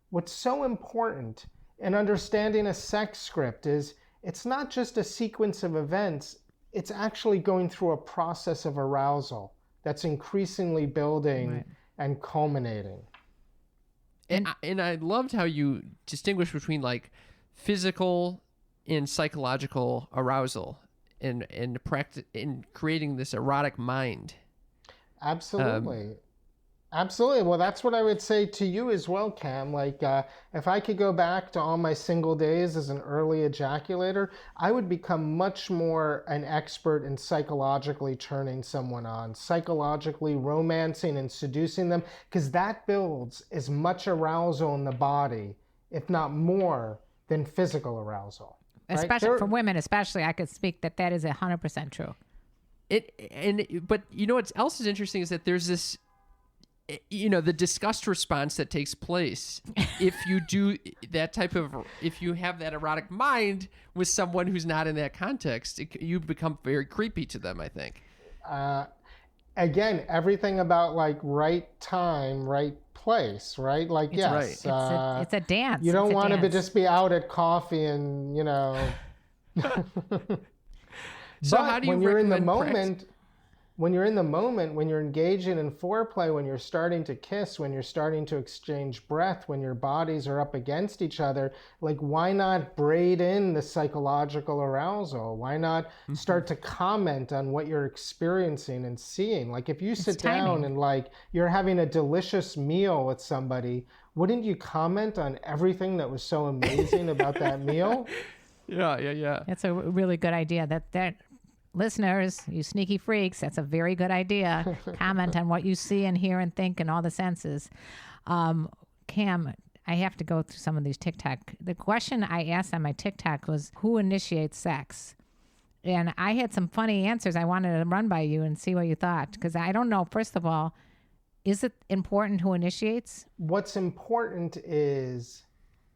what's so important in understanding a sex script is it's not just a sequence of events, it's actually going through a process of arousal that's increasingly building and culminating. And I loved how you distinguish between like physical and psychological arousal and in creating this erotic mind. Absolutely. Absolutely. Well, that's what I would say to you as well, Cam. Like, if I could go back to all my single days as an early ejaculator, I would become much more an expert in psychologically turning someone on, psychologically romancing and seducing them, because that builds as much arousal in the body, if not more, than physical arousal. Especially for women, I could speak that is 100% true. But what else is interesting is that there's this, the disgust response that takes place if you do that if you have that erotic mind with someone who's not in that context, you become very creepy to them, I think. Again, everything about like right time, right place, right? Like, yes. It's a dance. You don't want to just be out at coffee and, So how do you when you're in the moment, when you're engaging in foreplay, when you're starting to kiss, when you're starting to exchange breath, when your bodies are up against each other, like why not braid in the psychological arousal? Why not start to comment on what you're experiencing and seeing? Like if you sit down and like you're having a delicious meal with somebody, wouldn't you comment on everything that was so amazing about that meal? Yeah. That's a really good idea. That listeners, you sneaky freaks, that's a very good idea. Comment on what you see and hear and think and all the senses. Cam, I have to go through some of these TikTok. The question I asked on my TikTok was, who initiates sex? And I had some funny answers I wanted to run by you and see what you thought. Because I don't know, first of all, is it important who initiates? What's important is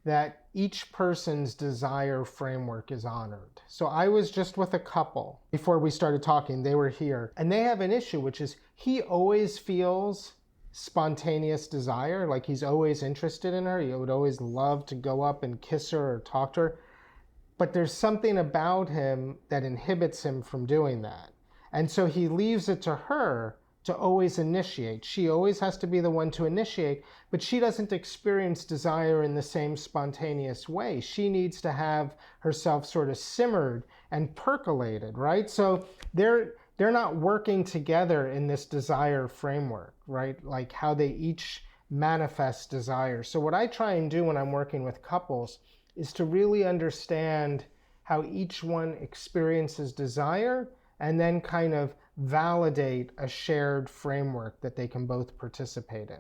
that each person's desire framework is honored. So I was just with a couple before we started talking. They were here and they have an issue, which is he always feels spontaneous desire. Like he's always interested in her. He would always love to go up and kiss her or talk to her. But there's something about him that inhibits him from doing that. And so he leaves it to her to always initiate. She always has to be the one to initiate, but she doesn't experience desire in the same spontaneous way. She needs to have herself sort of simmered and percolated, right? So they're not working together in this desire framework, right? Like how they each manifest desire. So what I try and do when I'm working with couples is to really understand how each one experiences desire and then kind of validate a shared framework that they can both participate in.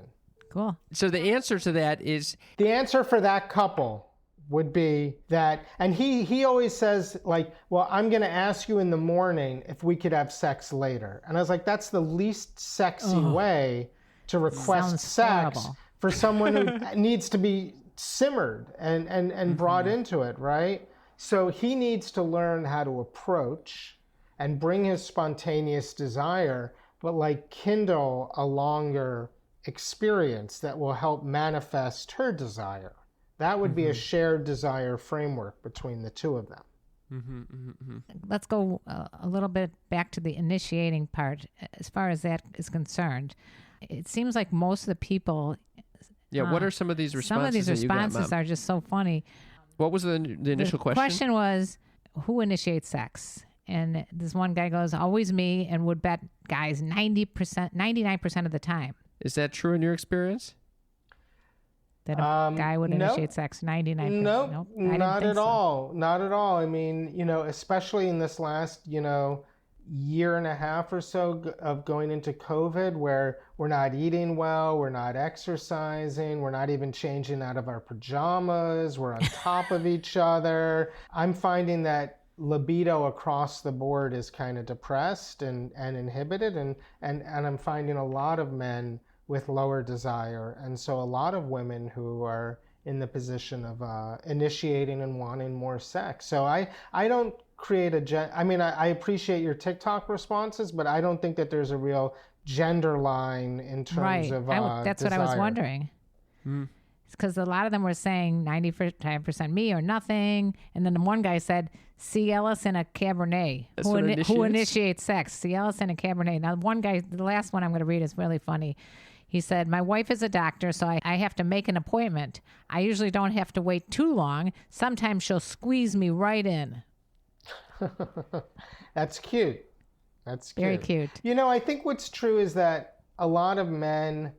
Cool. So the answer to that is... The answer for that couple, would be that, and he always says like, well, I'm going to ask you in the morning if we could have sex later. And I was like, that's the least sexy way to request sex horrible. for someone who needs to be simmered and brought into it, right? So he needs to learn how to approach and bring his spontaneous desire, but like kindle a longer experience that will help manifest her desire. That would be a shared desire framework between the two of them. Let's go a little bit back to the initiating part. As far as that is concerned, it seems like most of the people. Yeah, what are some of these responses? Some of these that you got, responses Mom? are just so funny. What was the initial question? The question was, who initiates sex? And this one guy goes, always me, and would bet guys 99% of the time. Is that true in your experience? That a guy would initiate sex 99%? Nope, not at all. Not at all. I mean, especially in this last, year and a half or so of going into COVID, where we're not eating well, we're not exercising, we're not even changing out of our pajamas, we're on top of each other. I'm finding that libido across the board is kind of depressed and inhibited, and I'm finding a lot of men with lower desire, and so a lot of women who are in the position of initiating and wanting more sex. So I don't create I appreciate your TikTok responses, but I don't think that there's a real gender line in terms of that's desire. what I was wondering. Because a lot of them were saying 95% me or nothing, and then the one guy said, C. Ellis and a Cabernet. Who initiates sex? C. Ellis and a Cabernet. Now, one guy, the last one I'm going to read is really funny. He said, my wife is a doctor, so I have to make an appointment. I usually don't have to wait too long. Sometimes she'll squeeze me right in. That's cute. That's cute. Very cute. I think what's true is that a lot of men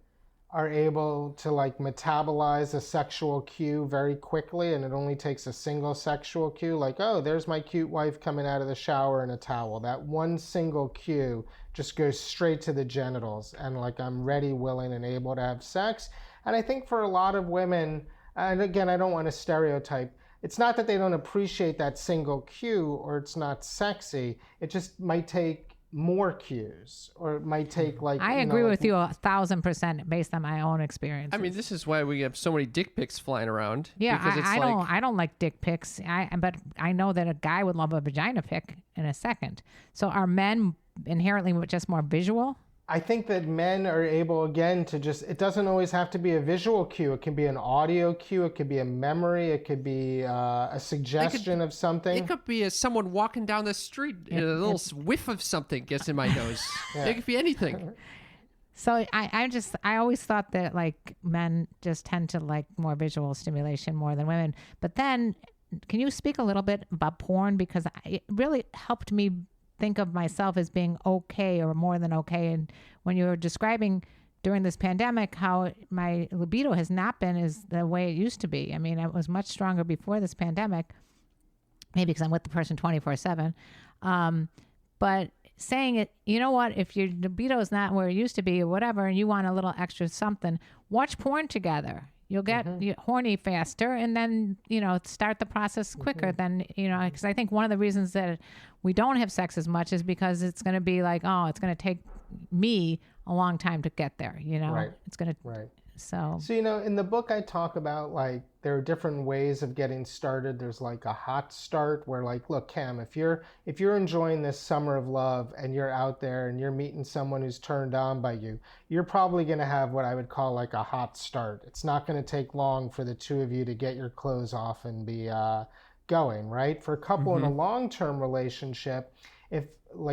are able to metabolize a sexual cue very quickly, and it only takes a single sexual cue, like, oh, there's my cute wife coming out of the shower in a towel. That one single cue just goes straight to the genitals, and I'm ready, willing, and able to have sex. And I think for a lot of women, and again, I don't want to stereotype, it's not that they don't appreciate that single cue or it's not sexy. It just might take more cues, or it might take I agree with you 1,000% based on my own experience. I mean, this is why we have so many dick pics flying around. Yeah, I don't like dick pics. But I know that a guy would love a vagina pic in a second. So are men inherently just more visual? I think that men are able, again, to it doesn't always have to be a visual cue. It can be an audio cue. It could be a memory. It could be a suggestion of something. It could be someone walking down the street, a little whiff of something gets in my nose. It could be anything. So I always thought that men just tend to like more visual stimulation more than women. But then, can you speak a little bit about porn? Because it really helped me think of myself as being okay or more than okay. And when you were describing during this pandemic how my libido has not been as the way it used to be. I mean, it was much stronger before this pandemic, maybe because I'm with the person 24/7. But saying it, you know what, if your libido is not where it used to be or whatever, and you want a little extra something, watch porn together. You'll get horny faster, and then, start the process quicker than, because I think one of the reasons that we don't have sex as much is because it's going to be like, oh, it's going to take me a long time to get there, Right. It's going to, right. So, in the book, I talk about there are different ways of getting started. There's a hot start where look, Cam, if you're enjoying this summer of love and you're out there and you're meeting someone who's turned on by you, you're probably going to have what I would call a hot start. It's not going to take long for the two of you to get your clothes off and be going, right? For a couple in a long-term relationship, if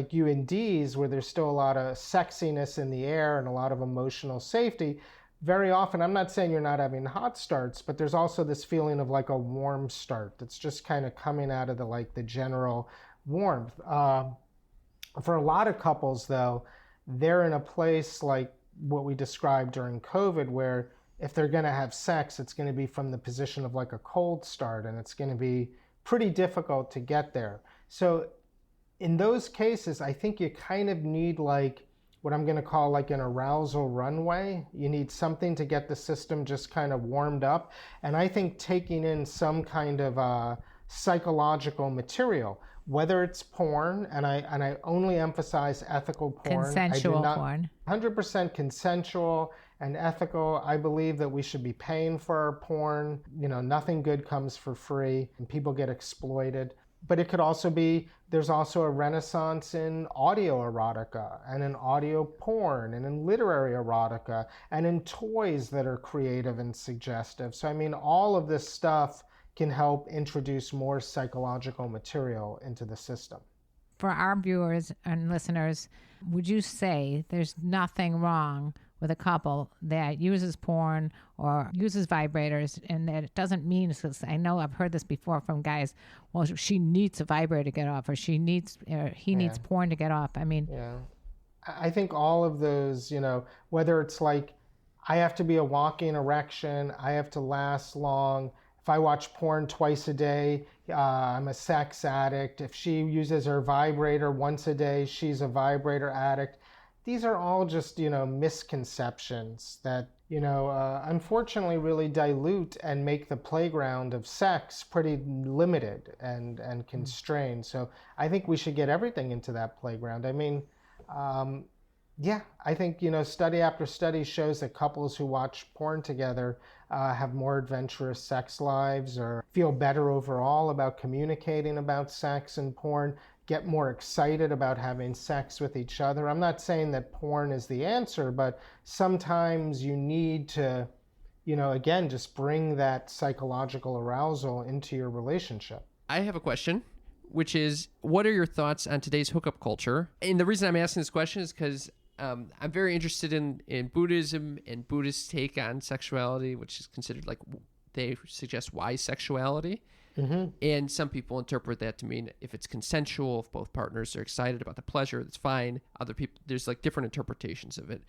you and Dee's, where there's still a lot of sexiness in the air and a lot of emotional safety, very often, I'm not saying you're not having hot starts, but there's also this feeling of a warm start that's just kind of coming out of the general warmth. For a lot of couples, though, they're in a place like what we described during COVID, where if they're going to have sex, it's going to be from the position of a cold start, and it's going to be pretty difficult to get there. So in those cases, I think you kind of need what I'm going to call like an arousal runway. You need something to get the system just kind of warmed up. And I think taking in some kind of psychological material, whether it's porn, and I only emphasize ethical porn. Consensual porn. 100% consensual and ethical. I believe that we should be paying for our porn. You know, nothing good comes for free and people get exploited. But it could also be, there's also a renaissance in audio erotica and in audio porn and in literary erotica and in toys that are creative and suggestive. So, I mean, all of this stuff can help introduce more psychological material into the system. For our viewers and listeners, would you say there's nothing wrong with a couple that uses porn or uses vibrators, and that it doesn't mean, because I know I've heard this before from guys, well, she needs a vibrator to get off, or he needs porn to get off. I mean, I think all of those, you know, whether it's like, I have to be a walking erection, I have to last long, if I watch porn twice a day, I'm a sex addict. If she uses her vibrator once a day, she's a vibrator addict. These are all just, you know, misconceptions that, you know, unfortunately really dilute and make the playground of sex pretty limited and constrained. So I think we should get everything into that playground. I mean, I think, you know, study after study shows that couples who watch porn together have more adventurous sex lives or feel better overall about communicating about sex and porn, get more excited about having sex with each other. I'm not saying that porn is the answer, but sometimes you need to, you know, again, just bring that psychological arousal into your relationship. I have a question, which is, what are your thoughts on today's hookup culture? And the reason I'm asking this question is because I'm very interested in Buddhism and Buddhist take on sexuality, which is considered, like, they suggest wise sexuality. Mm-hmm. And some people interpret that to mean if it's consensual, if both partners are excited about the pleasure, that's fine. Other people, there's like different interpretations of it.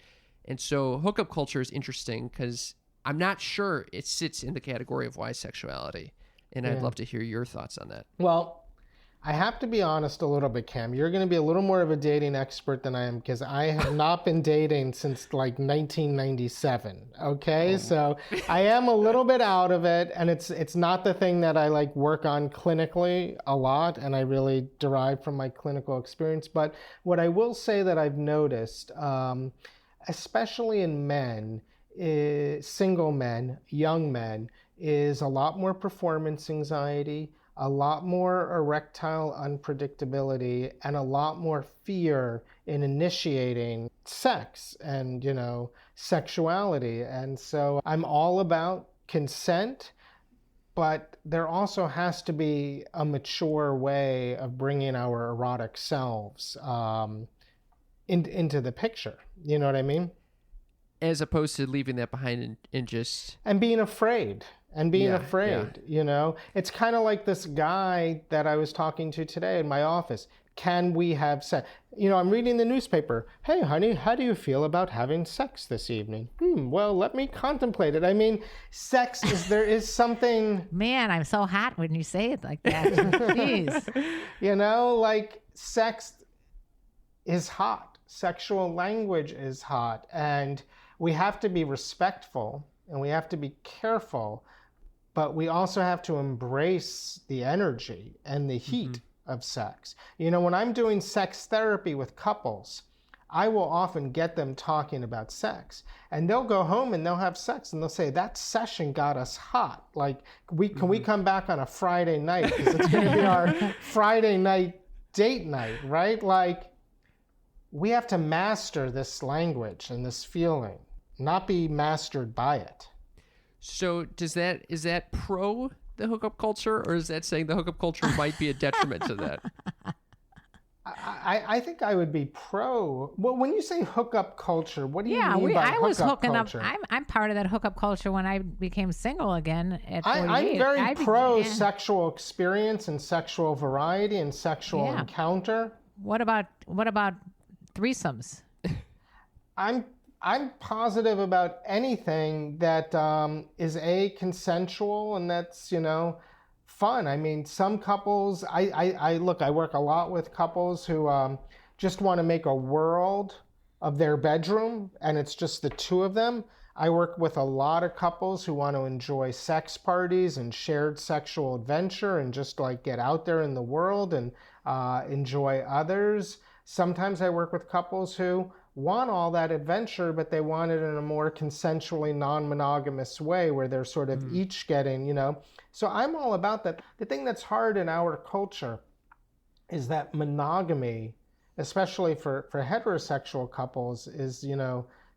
And so hookup culture is interesting because I'm not sure it sits in the category of wise sexuality. And I'd love to hear your thoughts on that. Well, I have to be honest a little bit, Cam. You're going to be a little more of a dating expert than I am, because I have not been dating since like 1997. Okay, so I am a little bit out of it, and it's not the thing that I like work on clinically a lot, and I really derive from my clinical experience. But what I will say that I've noticed, especially in men, single men, young men, is a lot more performance anxiety, a lot more erectile unpredictability, and a lot more fear in initiating sex and, you know, sexuality. And so I'm all about consent, but there also has to be a mature way of bringing our erotic selves into the picture. You know what I mean? As opposed to leaving that behind and just... And being afraid. You know? It's kind of like this guy that I was talking to today in my office. Can we have sex? You know, I'm reading the newspaper. Hey, honey, how do you feel about having sex this evening? Well, let me contemplate it. I mean, sex there is something... Man, I'm so hot when you say it like that. Jeez. You know, like, sex is hot. Sexual language is hot. And we have to be respectful and we have to be careful, but we also have to embrace the energy and the heat of sex. You know, when I'm doing sex therapy with couples, I will often get them talking about sex, and they'll go home and they'll have sex and they'll say, that session got us hot. Like, can we come back on a Friday night? Because it's going to be our Friday night date night, right? Like, we have to master this language and this feeling, not be mastered by it. So is that pro the hookup culture, or is that saying the hookup culture might be a detriment to that? I think I would be pro. Well, when you say hookup culture, what do you mean by I was hooking culture? up. I'm part of that hookup culture when I became single again at 48. I'm very pro sexual experience and sexual variety and sexual encounter. What about threesomes? I'm positive about anything that is consensual and that's, you know, fun. I mean, some couples, I work a lot with couples who just want to make a world of their bedroom and it's just the two of them. I work with a lot of couples who want to enjoy sex parties and shared sexual adventure and just like get out there in the world and enjoy others. Sometimes I work with couples who want all that adventure, but they want it in a more consensually non-monogamous way where they're sort of each getting, So I'm all about that. The thing that's hard in our culture is that monogamy, especially for heterosexual couples, is,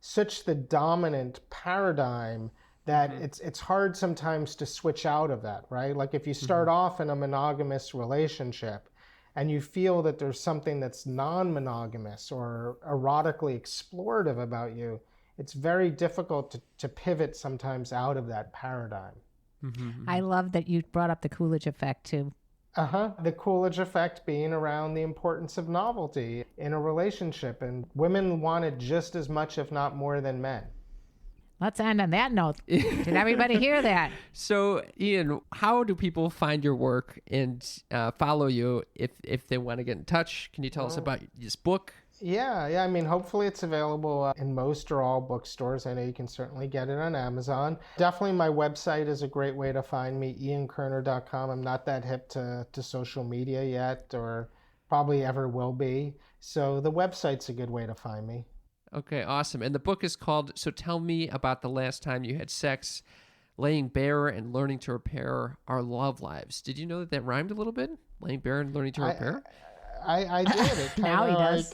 such the dominant paradigm that it's hard sometimes to switch out of that, right? Like if you start off in a monogamous relationship and you feel that there's something that's non-monogamous or erotically explorative about you, it's very difficult to pivot sometimes out of that paradigm. I love that you brought up the Coolidge effect too. The Coolidge effect being around the importance of novelty in a relationship, and women want it just as much, if not more, than men. Let's end on that note. Did everybody hear that? So, Ian, how do people find your work and follow you if they want to get in touch? Can you tell us about this book? Yeah. I mean, hopefully it's available in most or all bookstores. I know you can certainly get it on Amazon. Definitely my website is a great way to find me, iankerner.com. I'm not that hip to social media yet, or probably ever will be. So the website's a good way to find me. Okay, awesome. And the book is called So Tell Me About the Last Time You Had Sex, Laying Bare and Learning to Repair Our Love Lives. Did you know that rhymed a little bit? Laying bare and learning to repair? I did. It now he does.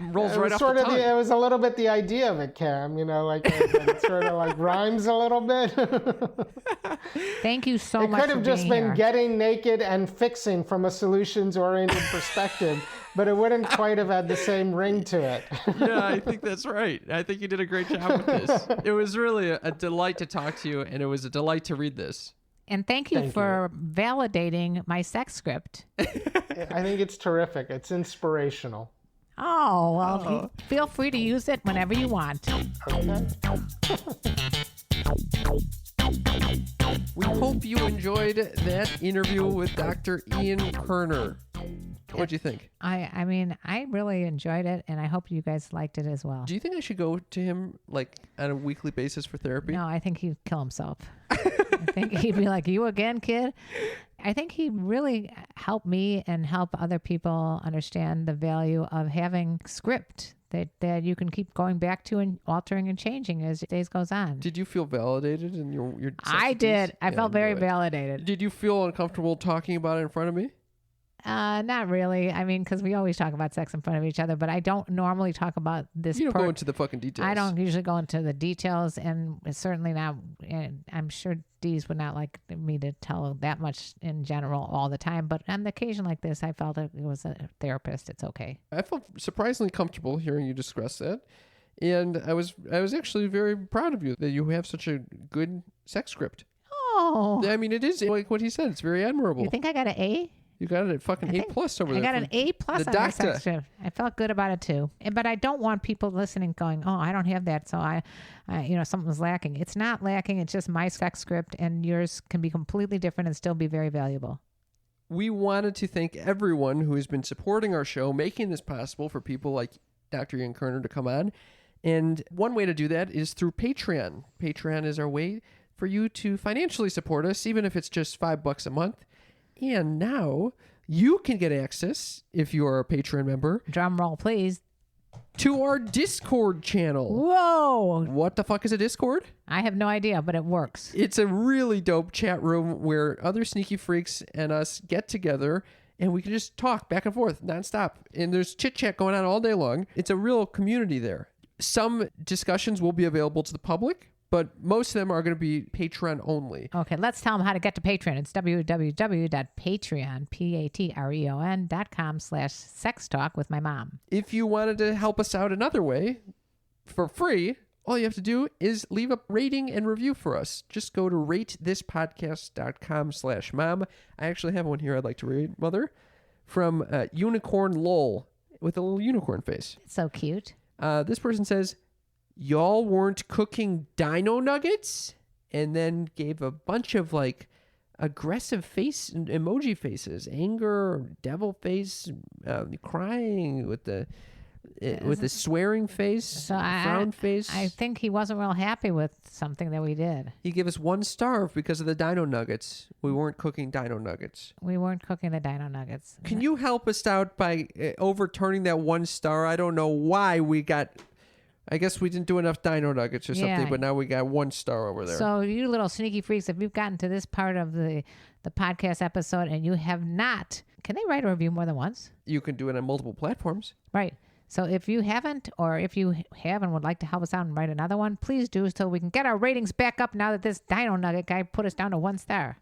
Rolls right off the tongue. It was a little bit the idea of it, Cam. It sort of like rhymes a little bit. Thank you so much. It could have just been here. getting naked and fixing from a solutions-oriented perspective, but it wouldn't quite have had the same ring to it. Yeah, I think that's right. I think you did a great job with this. It was really a delight to talk to you, and it was a delight to read this. And thank you for validating my sex script. I think it's terrific. It's inspirational. Oh, well, feel free to use it whenever you want. Okay. We hope you enjoyed that interview with Dr. Ian Kerner. What'd you think? I mean, I really enjoyed it, and I hope you guys liked it as well. Do you think I should go to him like on a weekly basis for therapy? No, I think he'd kill himself. I think he'd be like, "You again, kid?" I think he really helped me and help other people understand the value of having script that you can keep going back to and altering and changing as days goes on. Did you feel validated in your I did. I felt very validated. Did you feel uncomfortable talking about it in front of me? Not really. I mean, because we always talk about sex in front of each other, but I don't normally talk about this. You don't go into the fucking details. I don't usually go into the details, and certainly not. And I'm sure Dees would not like me to tell that much in general all the time. But on the occasion like this, I felt it was a therapist. It's okay. I felt surprisingly comfortable hearing you discuss that, and I was actually very proud of you that you have such a good sex script. Oh, I mean, it is like what he said. It's very admirable. You think I got an A? You got it at fucking A+ over there. I got an A+ on my sex script. I felt good about it too. But I don't want people listening going, "Oh, I don't have that, so I something's lacking." It's not lacking. It's just my sex script, and yours can be completely different and still be very valuable. We wanted to thank everyone who has been supporting our show, making this possible for people like Dr. Ian Kerner to come on. And one way to do that is through Patreon. Patreon is our way for you to financially support us, even if it's just $5 a month. And now you can get access, if you are a Patreon member, drum roll please, to our Discord channel. Whoa! What the fuck is a Discord? I have no idea, but it works. It's a really dope chat room where other sneaky freaks and us get together and we can just talk back and forth nonstop. And there's chit chat going on all day long. It's a real community there. Some discussions will be available to the public, but most of them are going to be Patreon only. Okay, let's tell them how to get to Patreon. It's www.patreon.com/sextalk with my mom. If you wanted to help us out another way, for free, all you have to do is leave a rating and review for us. Just go to ratethispodcast.com/mom. I actually have one here I'd like to read, Mother, from Unicorn Lol with a little unicorn face. It's so cute. This person says, "Y'all weren't cooking dino nuggets?" And then gave a bunch of like aggressive face emoji faces, anger, devil face, crying with the swearing face, frown face. I think he wasn't real happy with something that we did. He gave us 1 star because of the dino nuggets. We weren't cooking dino nuggets. We weren't cooking the dino nuggets. Can you help us out by overturning that 1 star? I don't know why I guess we didn't do enough dino nuggets or something, but now we got 1 star over there. So you little sneaky freaks, if you've gotten to this part of the podcast episode and you have not, can they write a review more than once? You can do it on multiple platforms. Right. So if you haven't, or if you have and would like to help us out and write another one, please do so we can get our ratings back up now that this dino nugget guy put us down to 1 star.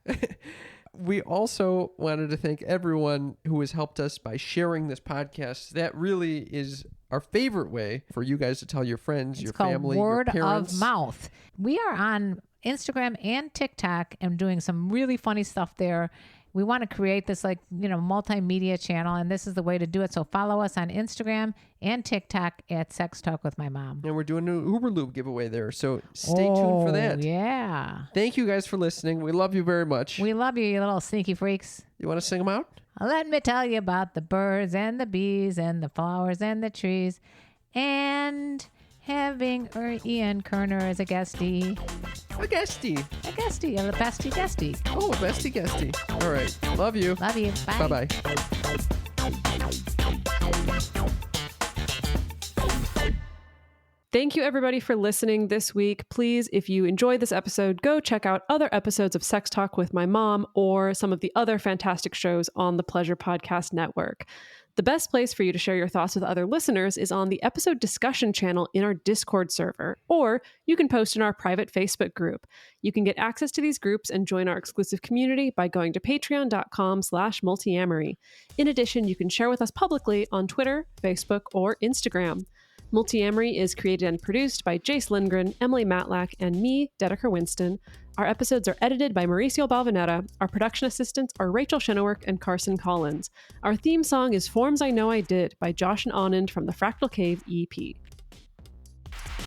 We also wanted to thank everyone who has helped us by sharing this podcast. That really is our favorite way for you guys to tell your friends, your family, word your parents. of mouth. We are on Instagram and TikTok and doing some really funny stuff there. We want to create this multimedia channel, and this is the way to do it. So follow us on Instagram and TikTok at Sex Talk with My Mom. And we're doing an Uber Loop giveaway there, so stay tuned for that. Yeah. Thank you guys for listening. We love you very much. We love you, you little sneaky freaks. You want to sing them out? Let me tell you about the birds and the bees and the flowers and the trees and having Ian Kerner as a guestie. A guestie. A guestie. A bestie guestie. Oh, a bestie guestie. All right. Love you. Love you. Bye. Bye-bye. Thank you, everybody, for listening this week. Please, if you enjoyed this episode, go check out other episodes of Sex Talk with My Mom or some of the other fantastic shows on the Pleasure Podcast Network. The best place for you to share your thoughts with other listeners is on the episode discussion channel in our Discord server, or you can post in our private Facebook group. You can get access to these groups and join our exclusive community by going to patreon.com/multiamory. In addition, you can share with us publicly on Twitter, Facebook, or Instagram. Multiamory is created and produced by Jase Lindgren, Emily Matlack, and me, Dedeker Winston. Our episodes are edited by Mauricio Balvanera. Our production assistants are Rachel Shenowork and Carson Collins. Our theme song is Forms I Know I Did by Josh and Anand from the Fractal Cave EP.